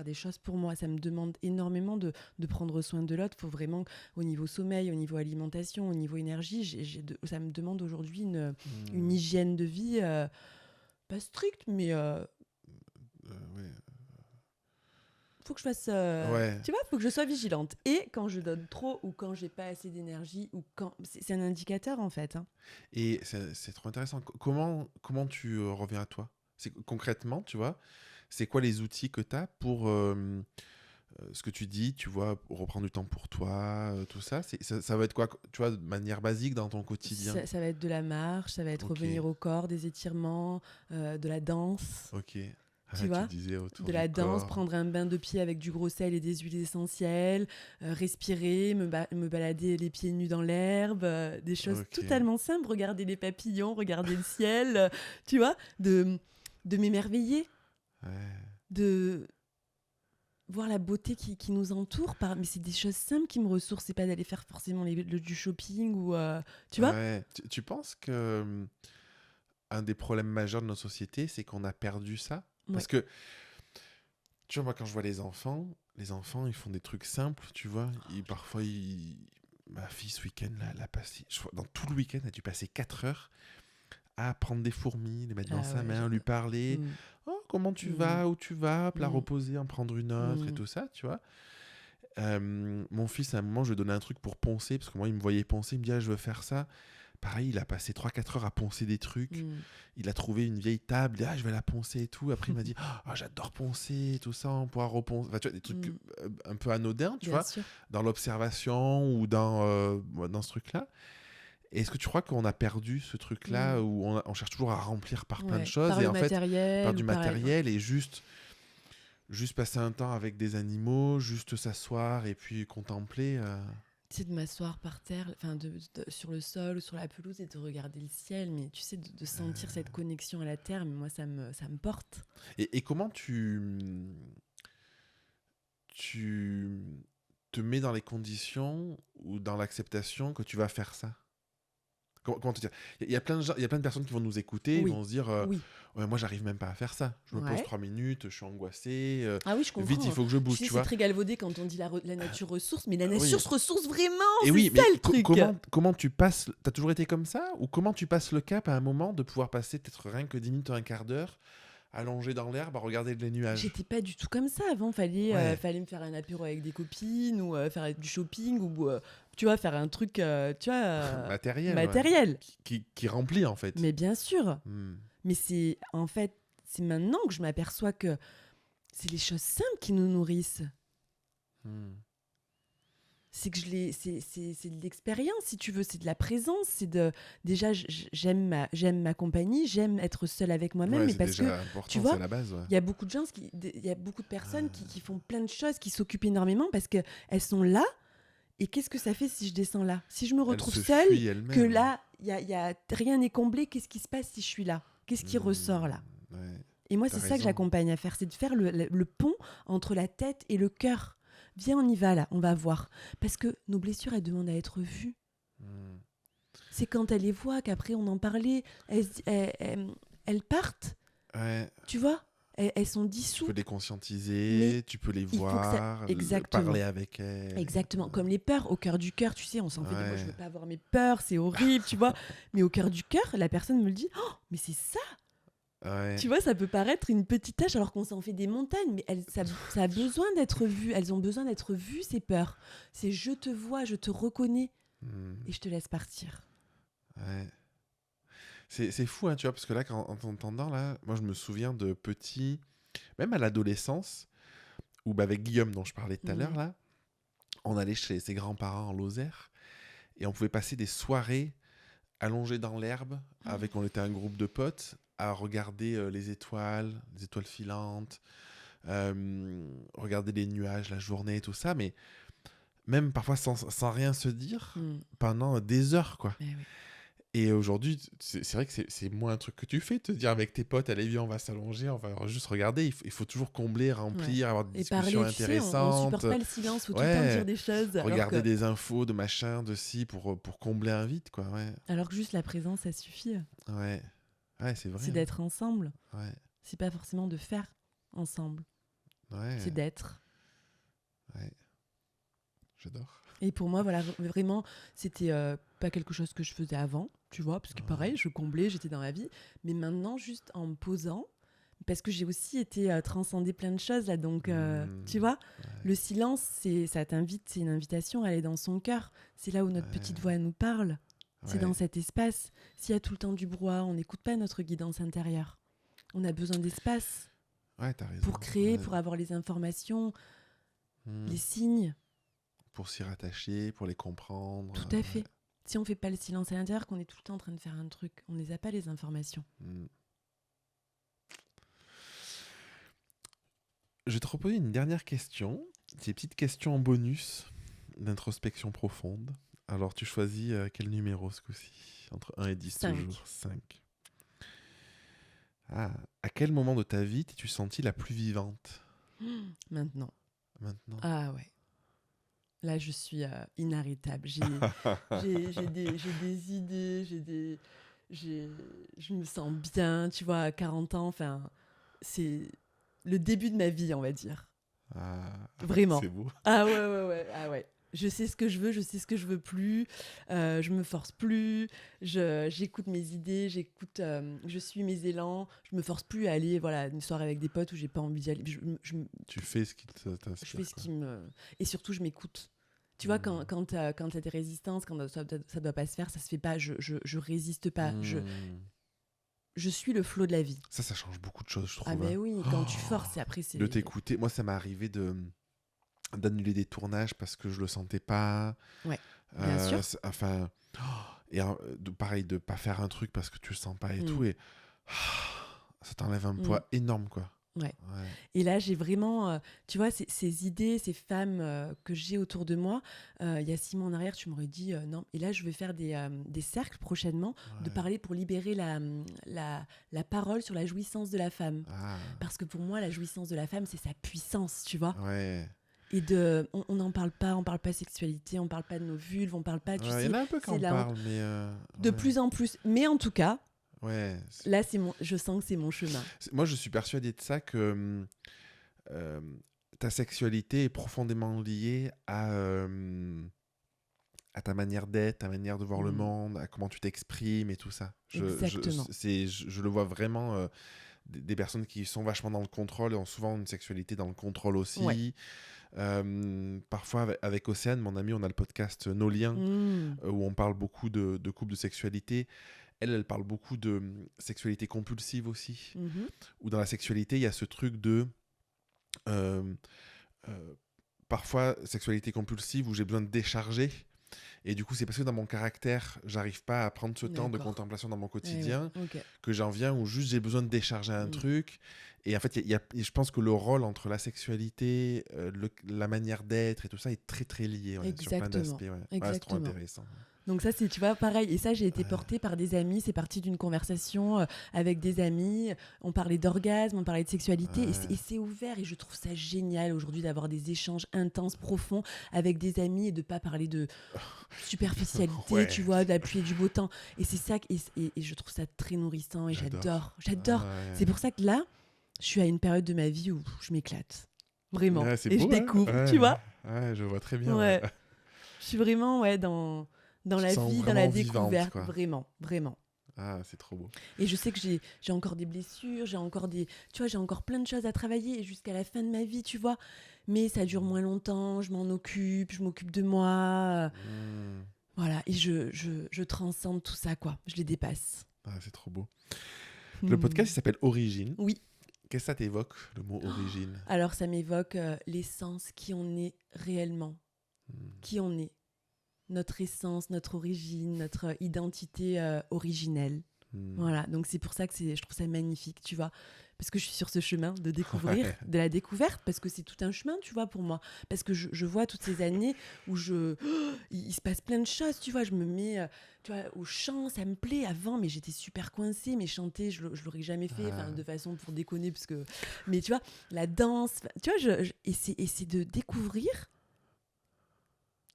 des choses pour moi. Ça me demande énormément de prendre soin de l'autre. Il faut vraiment, au niveau sommeil, au niveau alimentation, au niveau énergie, ça me demande aujourd'hui une Hmm. hygiène de vie pas stricte, mais Ouais. faut que je fasse, Ouais. tu vois, faut que je sois vigilante. Et quand je donne trop ou quand j'ai pas assez d'énergie ou quand c'est un indicateur en fait. Hein. Et c'est trop intéressant. Comment tu reviens à toi? Concrètement, tu vois, c'est quoi les outils que tu as pour ce que tu dis, tu vois, reprendre du temps pour toi, tout ça, ça va être quoi, tu vois, de manière basique dans ton quotidien? Ça va être de la marche, ça va être Ok, revenir au corps, des étirements, de la danse. ok. Tu Ah, tu vois, disais autour de du la danse, corps. prendre un bain de pied avec du gros sel et des huiles essentielles, respirer, me balader les pieds nus dans l'herbe, des choses Ok. totalement simples, regarder les papillons, regarder le ciel, tu vois, de m'émerveiller, Ouais. de voir la beauté qui nous entoure. Mais c'est des choses simples qui me ressourcent, c'est pas d'aller faire forcément du shopping ou... tu vois. Ouais. Tu penses que un des problèmes majeurs de nos sociétés, c'est qu'on a perdu ça? Parce Ouais. que, tu vois, moi, quand je vois les enfants, ils font des trucs simples, tu vois. Parfois, ma fille, ce week-end, là, elle a passé, dans tout le week-end, elle a dû passer 4 heures à prendre des fourmis, les mettre dans Ah sa ouais, main, lui j'adore. parler. Mm, Oh, comment tu mm, vas? Où tu vas? Hop, la mm, reposer, en prendre une autre et mm, tout ça, tu vois. Mon fils, à un moment, je lui ai donné un truc pour poncer, parce que moi, il me voyait poncer, il me dit, ah, je veux faire ça. Pareil, il a passé 3 4 heures à poncer des trucs. mm. Il a trouvé une vieille table, il dit, ah, je vais la poncer et tout. Après, il m'a dit, ah, j'adore poncer, tout ça, on pourra reponcer. Enfin, tu vois, des trucs Mm, un peu anodins, tu bien vois, sûr. dans l'observation ou dans ce truc-là. Et est-ce que tu crois qu'on a perdu ce truc-là Mm. où on cherche toujours à remplir par plein de Ouais, choses par et le en fait, par matériel du ou par... Ouais. matériel et juste passer un temps avec des animaux, juste s'asseoir et puis contempler. Tu sais, de m'asseoir par terre, enfin, sur le sol ou sur la pelouse et de regarder le ciel, mais tu sais, de sentir cette connexion à la terre, mais moi, ça me porte. Et comment tu te mets dans les conditions ou dans l'acceptation que tu vas faire ça? Comment te dire? Il y a plein de gens, il y a plein de personnes qui vont nous écouter, ils Oui, vont se dire oui, ouais, moi j'arrive même pas à faire ça. Je me pose ouais. 3 minutes, je suis angoissé, Ah oui, je vite il comprends. faut que je Tu bouge, sais, tu c'est vois. très galvaudé quand on dit la nature ressource, mais la nature Oui. se ressource vraiment, Et c'est oui, ça mais le truc. comment tu passes, t'as toujours été comme ça? Ou comment tu passes le cap à un moment de pouvoir passer peut-être rien que 10 minutes, un quart d'heure, allongé dans l'herbe à regarder les nuages? J'étais pas du tout comme ça avant. Ouais, Fallait me faire un apéro avec des copines ou faire du shopping ou tu vois faire un truc tu vois matériel, ouais. matériel. Qui remplit en fait. Mais bien sûr. Hmm. Mais c'est en fait c'est maintenant que je m'aperçois que c'est les choses simples qui nous nourrissent. Hmm. C'est que c'est de l'expérience si tu veux, c'est de la présence, déjà j'aime ma compagnie, j'aime être seule avec moi-même, Ouais, mais c'est parce que déjà tu important, c'est vois, la base, ouais. il y a beaucoup de gens il y a beaucoup de personnes Ah. qui font plein de choses, qui s'occupent énormément parce que elles sont là. Et qu'est-ce que ça fait si je descends là? Si je me Elle retrouve se seule, fuit que elle-même. là, rien n'est comblé, qu'est-ce qui se passe si je suis là? Qu'est-ce qui Hmm. ressort là? Ouais, Et moi, t'as c'est ça que raison. j'accompagne à faire, c'est de faire le pont entre la tête et le cœur. Viens, on y va là, on va voir. Parce que nos blessures, elles demandent à être vues. Hmm. C'est quand elles les voient qu'après on en parlait, elles partent, Ouais, tu vois? Elles sont tu peux dissoutes. les Mais conscientiser, tu peux les il faut que ça... voir, Exactement. parler avec elles. Exactement, comme les peurs au cœur du cœur, tu sais, on s'en fait des... Moi, je Ouais, veux pas avoir mes peurs, c'est horrible, tu vois. Mais au cœur du cœur, la personne me le dit, oh, mais c'est ça. ouais. Tu vois, ça peut paraître une petite tâche alors qu'on s'en fait des montagnes, mais ça a besoin d'être vu. Elles ont besoin d'être vues, ces peurs. C'est je te vois, je te reconnais Hmm. et je te laisse partir. Ouais. C'est fou, hein, tu vois, parce que là, en t'entendant, là, moi, je me souviens de petits, même à l'adolescence, où bah, avec Guillaume, dont je parlais tout à l'heure, Mm. là, on allait chez ses grands-parents en Lozère, et on pouvait passer des soirées allongées dans l'herbe, on était un groupe de potes, à regarder les étoiles filantes, regarder les nuages, la journée, tout ça, mais même parfois sans rien se dire, Mm. pendant des heures, quoi. Eh oui. Et aujourd'hui, c'est vrai que c'est moins un truc que tu fais, te dire avec tes potes, allez, viens, on va s'allonger, on va juste regarder. Il faut toujours combler, Ouais. remplir, avoir des Et discussions parler, tu sais, on intéressantes. supporte pas le silence, faut tout le temps dire Ouais, des choses, regarder des infos, de machin, de ci, pour combler un vide, quoi. Ouais, alors que juste la présence, ça suffit. ouais, ouais, c'est vrai. C'est Hein. d'être ensemble. Ouais. C'est pas forcément de faire ensemble. Ouais. C'est d'être. Ouais. J'adore. Et pour moi, voilà, vraiment, c'était pas quelque chose que je faisais avant, tu vois, parce que pareil, je comblais, j'étais dans la vie. Mais maintenant, juste en me posant, parce que j'ai aussi été transcender plein de choses là, donc tu vois, le silence, ça t'invite, c'est une invitation à aller dans son cœur. C'est là où notre petite voix nous parle. C'est dans cet espace. S'il y a tout le temps du brouhaha, on n'écoute pas notre guidance intérieure. On a besoin d'espace T'as raison. pour créer, pour avoir les informations, les signes. Pour s'y rattacher, pour les comprendre. Tout à fait. Si on fait pas le silence à l'intérieur, qu'on est tout le temps en train de faire un truc, on ne les a pas les informations. Je vais te reposer une dernière question. C'est une petite question en bonus d'introspection profonde. Alors, tu choisis quel numéro ce coup-ci? Entre 1 et 10 5. toujours. 5. À quel moment de ta vie t'es-tu sentie la plus vivante? Maintenant. Maintenant. Ouais. Là, je suis inarrêtable. J'ai des idées, je me sens bien, tu vois, à 40 ans. Enfin, c'est le début de ma vie, on va dire. Vraiment. C'est beau. Ouais. Je sais ce que je veux, je sais ce que je veux plus. Je me force plus. J'écoute mes idées, je suis mes élans. Je me force plus à aller, voilà, une soirée avec des potes où j'ai pas envie d'y aller. Tu fais ce qui t'inspire. Je fais ce qui me... Et surtout, je m'écoute. Tu vois, quand t'as des résistances, quand ça doit pas se faire, ça se fait pas. Je résiste pas. Je suis le flot de la vie. Ça change beaucoup de choses, je trouve. Ah ben oui, quand tu forces, et après c'est... De t'écouter. Moi, ça m'est arrivé d'annuler des tournages parce que je le sentais pas. Ouais, bien sûr. Enfin, et pareil, de pas faire un truc parce que tu le sens pas et tout. Et ça t'enlève un poids énorme, quoi. Ouais. Et là, j'ai vraiment, tu vois, ces idées, ces femmes que j'ai autour de moi. Il y a 6 mois en arrière, tu m'aurais dit non. Et là, je vais faire des cercles prochainement de parler pour libérer la parole sur la jouissance de la femme. Parce que pour moi, la jouissance de la femme, c'est sa puissance, tu vois. Ouais. Et on n'en parle pas, on parle pas sexualité, on parle pas de nos vulves, on parle pas, tu sais. Il y en a un peu quand on parle, mais... de plus en plus. Mais en tout cas... Ouais. Là, je sens que c'est mon chemin. Moi, je suis persuadé de ça, que ta sexualité est profondément liée à ta manière d'être, ta manière de voir le monde, à comment tu t'exprimes et tout ça. Exactement. Je le vois vraiment, des personnes qui sont vachement dans le contrôle et ont souvent une sexualité dans le contrôle aussi. Ouais. Parfois, avec Océane, mon amie, on a le podcast Nos Liens, où on parle beaucoup de couples de sexualité. Elle parle beaucoup de sexualité compulsive aussi. Où dans la sexualité, il y a ce truc de... parfois, sexualité compulsive où j'ai besoin de décharger. Et du coup, c'est parce que dans mon caractère, j'arrive pas à prendre ce temps de contemplation dans mon quotidien, que j'en viens où juste j'ai besoin de décharger un truc. Et en fait, je pense que le rôle entre la sexualité, la manière d'être et tout ça est très très lié sur plein d'aspects. C'est trop intéressant. Donc ça, c'est, tu vois, pareil. Et ça, j'ai été portée par des amis. C'est parti d'une conversation avec des amis. On parlait d'orgasme, on parlait de sexualité. Et c'est ouvert. Et je trouve ça génial aujourd'hui d'avoir des échanges intenses, profonds avec des amis et de pas parler de superficialité, tu vois, d'appuyer du beau temps. Et c'est ça, et je trouve ça très nourrissant. Et j'adore. C'est pour ça que là, je suis à une période de ma vie où je m'éclate. Vraiment. Et beau, je découvre, tu vois. Ouais, je vois très bien. Je suis vraiment dans la vie, dans la découverte, vivante, vraiment. Ah, c'est trop beau. Et je sais que j'ai encore des blessures, j'ai encore plein de choses à travailler jusqu'à la fin de ma vie, tu vois. Mais ça dure moins longtemps, je m'occupe de moi. Voilà, et je transcende tout ça, quoi. Je les dépasse. Ah, c'est trop beau. Le podcast, il s'appelle Origine. Oui. Qu'est-ce que ça t'évoque, le mot origine? Alors, ça m'évoque l'essence, qui on est réellement. Qui on est. Notre essence, notre origine, notre identité originelle. Voilà, donc c'est pour ça que je trouve ça magnifique, tu vois. Parce que je suis sur ce chemin de découvrir, de la découverte, parce que c'est tout un chemin, tu vois, pour moi. Parce que je vois toutes ces années où il se passe plein de choses, tu vois. Je me mets tu vois, au chant, ça me plaît. Avant, mais j'étais super coincée, mais chanter, je l'aurais jamais fait, de façon pour déconner, parce que... Mais tu vois, la danse, tu vois, et c'est de découvrir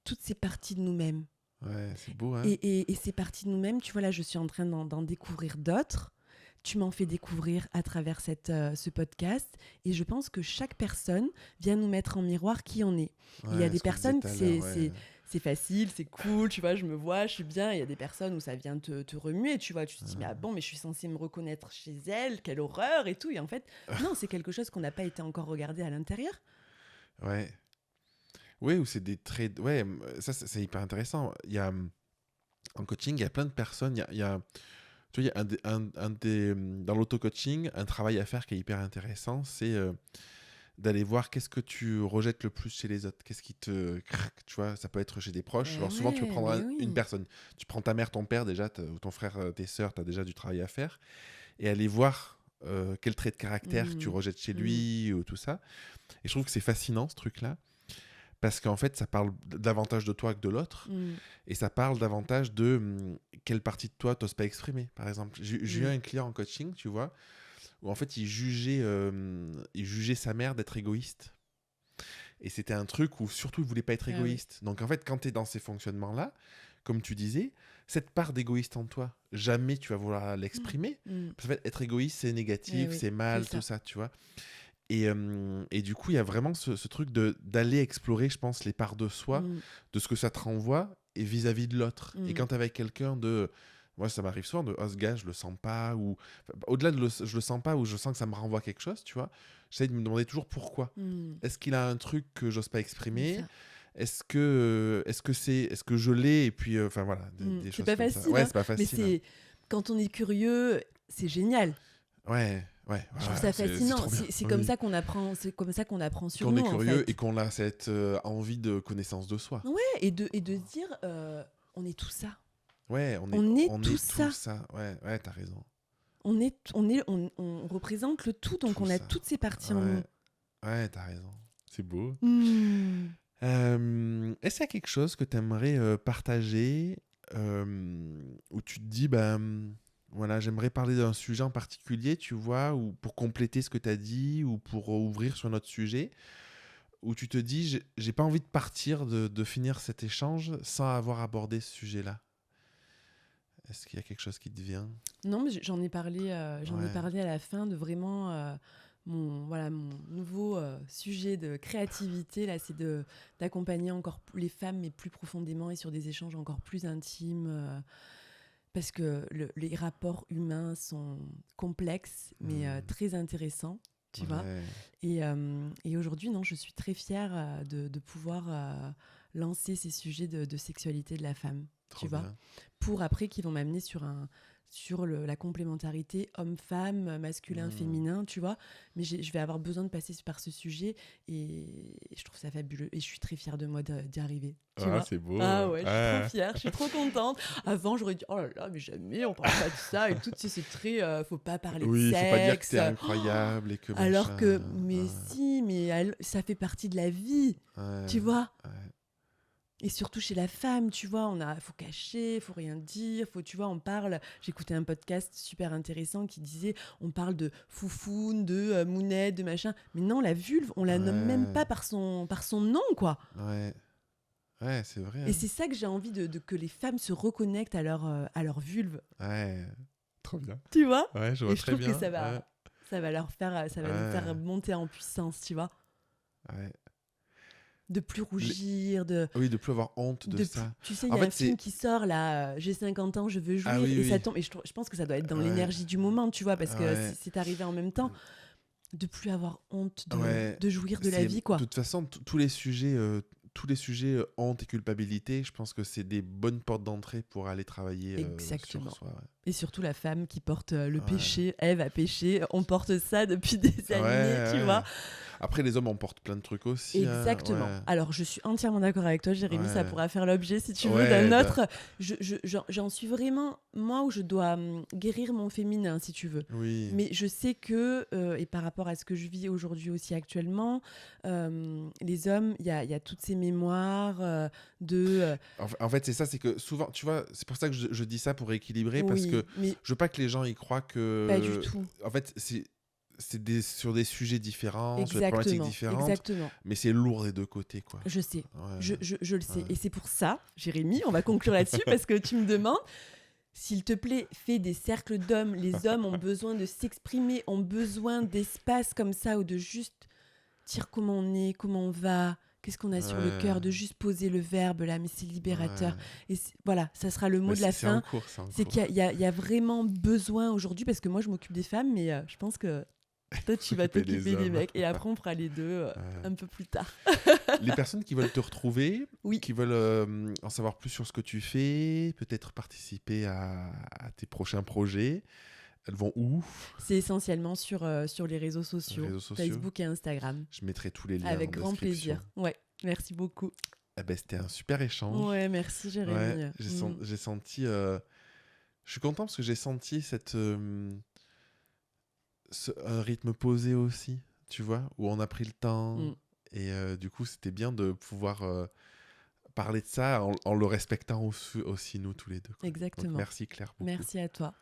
toutes ces parties de nous-mêmes. Ouais, c'est beau, hein. Et ces parties de nous-mêmes, tu vois, là, je suis en train d'en découvrir d'autres. tu m'en fais découvrir à travers ce podcast. Et je pense que chaque personne vient nous mettre en miroir qui on est. Il y a des personnes, c'est facile, c'est cool, tu vois, je me vois, je suis bien. Il y a des personnes où ça vient te remuer, tu vois. Tu te dis, mais bon, mais je suis censée me reconnaître chez elle, quelle horreur et tout. Et en fait, non, c'est quelque chose qu'on n'a pas été encore regardé à l'intérieur. Ouais. Oui, ou c'est des traits... Ouais, ça, c'est hyper intéressant. Il y a... En coaching, il y a plein de personnes. Tu vois, il y a dans l'auto-coaching, un travail à faire qui est hyper intéressant, c'est d'aller voir qu'est-ce que tu rejettes le plus chez les autres. Qu'est-ce qui te... Tu vois, ça peut être chez des proches. Alors souvent, tu peux prendre une personne. Tu prends ta mère, ton père déjà, ou ton frère, tes sœurs, tu as déjà du travail à faire. Et aller voir quel trait de caractère tu rejettes chez lui, ou tout ça. Et je trouve que c'est fascinant, ce truc-là. Parce qu'en fait, ça parle davantage de toi que de l'autre. Et ça parle davantage de quelle partie de toi t'oses pas exprimer. Par exemple, j'ai eu un client en coaching, tu vois, où en fait, il jugeait sa mère d'être égoïste. Et c'était un truc où surtout, il voulait pas être égoïste. Oui. Donc en fait, quand tu es dans ces fonctionnements-là, comme tu disais, cette part d'égoïste en toi, jamais tu vas vouloir l'exprimer. Parce qu'en fait, être égoïste, c'est négatif, c'est mal, tout ça, tu vois. Et du coup, il y a vraiment ce truc d'aller explorer, je pense, les parts de soi, de ce que ça te renvoie, et vis-à-vis de l'autre. Et quand tu es avec quelqu'un moi, ça m'arrive souvent de « Oh, ce gars, je le sens pas », ou au-delà de je le sens pas, ou je sens que ça me renvoie quelque chose, tu vois. J'essaie de me demander toujours pourquoi. Est-ce qu'il a un truc que j'ose pas exprimer ? Est-ce que je l'ai ? Et puis, enfin voilà, des choses pas comme facile, ça. Ouais, hein, c'est pas facile. Mais quand on est curieux, c'est génial. Ouais. Je trouve ça fascinant. C'est comme ça qu'on apprend. C'est comme ça qu'on apprend sur nous. Qu'on est curieux, en fait. Et qu'on a cette envie de connaissance de soi. Ouais, et de se dire, on est tout ça. Ouais, on est tout ça. Ouais, t'as raison. On représente le tout, donc tout on a ça. toutes ces parties en nous. Ouais, t'as raison. C'est beau. Est-ce qu'il y a quelque chose que t'aimerais partager où tu te dis, voilà, j'aimerais parler d'un sujet en particulier, tu vois, ou pour compléter ce que tu as dit, ou pour ouvrir sur notre sujet, où tu te dis, j'ai pas envie de partir, de finir cet échange sans avoir abordé ce sujet-là. Est-ce qu'il y a quelque chose qui te vient ? Non, mais j'en ai parlé à la fin de vraiment mon nouveau sujet de créativité. Là, c'est d'accompagner encore les femmes, mais plus profondément et sur des échanges encore plus intimes. Parce que les rapports humains sont complexes, mais très intéressants, tu vois. Et aujourd'hui, non, je suis très fière de pouvoir lancer ces sujets de sexualité de la femme, tu vois. Pour après, qui vont m'amener sur la complémentarité homme-femme, masculin-féminin, tu vois. Mais je vais avoir besoin de passer par ce sujet et je trouve ça fabuleux. Et je suis très fière de moi d'y arriver. Tu vois, c'est beau. Ah ouais, je suis trop fière, je suis trop contente. Avant, j'aurais dit, oh là là, mais jamais, on parle pas de ça et tout. Tu sais, c'est très, faut pas parler de sexe. Oui, faut pas dire que c'est incroyable et que alors machin, que, mais si, mais ça fait partie de la vie, tu vois. Et surtout chez la femme, tu vois, faut cacher, faut rien dire, tu vois, on parle. J'écoutais un podcast super intéressant qui disait, on parle de foufoune, de mounette, de machin. Mais non, la vulve, on la nomme même pas par son nom, quoi. Ouais, c'est vrai. Et c'est ça que j'ai envie que les femmes se reconnectent à leur vulve. Ouais, trop bien. Tu vois ? Ouais, je vois très bien. Et je trouve que ça va leur faire, ça va nous faire monter en puissance, tu vois. Ouais. De plus rougir, Oui, de plus avoir honte de ça. Tu sais, il y a un film qui sort là, j'ai 50 ans, je veux jouir, et ça tombe. Et je pense que ça doit être dans l'énergie du moment, tu vois, parce que c'est arrivé en même temps. De plus avoir honte de jouir de la vie, quoi. De toute façon, tous les sujets honte et culpabilité, je pense que c'est des bonnes portes d'entrée pour aller travailler sur soi. Ouais. Et surtout la femme qui porte le péché, Ève a péché, on porte ça depuis des années, tu vois. Après, les hommes, on porte plein de trucs aussi. Exactement. Alors, je suis entièrement d'accord avec toi, Jérémy. Ça pourra faire l'objet, si tu veux, d'un autre. J'en suis vraiment, moi, où je dois guérir mon féminin, si tu veux. Oui. Mais je sais que, et par rapport à ce que je vis aujourd'hui aussi actuellement, les hommes, il y a toutes ces mémoires de... En fait, c'est ça, c'est que souvent, tu vois, c'est pour ça que je dis ça pour rééquilibrer, parce que je veux pas que les gens y croient que... Pas du tout. En fait, c'est sur des sujets différents, sur des problématiques différentes, mais c'est lourd des deux côtés, quoi. Je sais, je le sais. Et c'est pour ça, Jérémy, on va conclure là-dessus, parce que tu me demandes, S'il te plaît, fais des cercles d'hommes. Les hommes ont besoin de s'exprimer, ont besoin d'espace comme ça, ou de juste dire comment on est, comment on va, qu'est-ce qu'on a sur le Ouais, cœur, de juste poser le verbe là, mais c'est libérateur. ouais. Et voilà, ça sera le mot Mais de la c'est en fin. cours, c'est en C'est cours. qu'il y a vraiment besoin aujourd'hui, parce que moi je m'occupe des femmes, mais je pense que toi tu vas S'occuper des t'occuper des hommes. mecs. Et après on fera les deux Ouais. un peu plus tard. Les personnes qui veulent te retrouver, Oui. qui veulent en savoir plus sur ce que tu fais, peut-être participer à tes prochains projets, elles vont où? C'est essentiellement sur les réseaux Sur sociaux, les réseaux sociaux? Facebook et Instagram. Je mettrai tous les liens Avec en grand description. plaisir. Ouais, merci beaucoup. Eh ben, c'était un super échange. Ouais, merci Ouais, Jérémy. j'ai senti. Je suis content parce que j'ai senti un rythme posé aussi, tu vois, où on a pris le temps. Mm. Et du coup, c'était bien de pouvoir parler de ça en le respectant aussi, nous tous les deux, quoi. Donc, Exactement. merci Claire beaucoup. Merci à toi.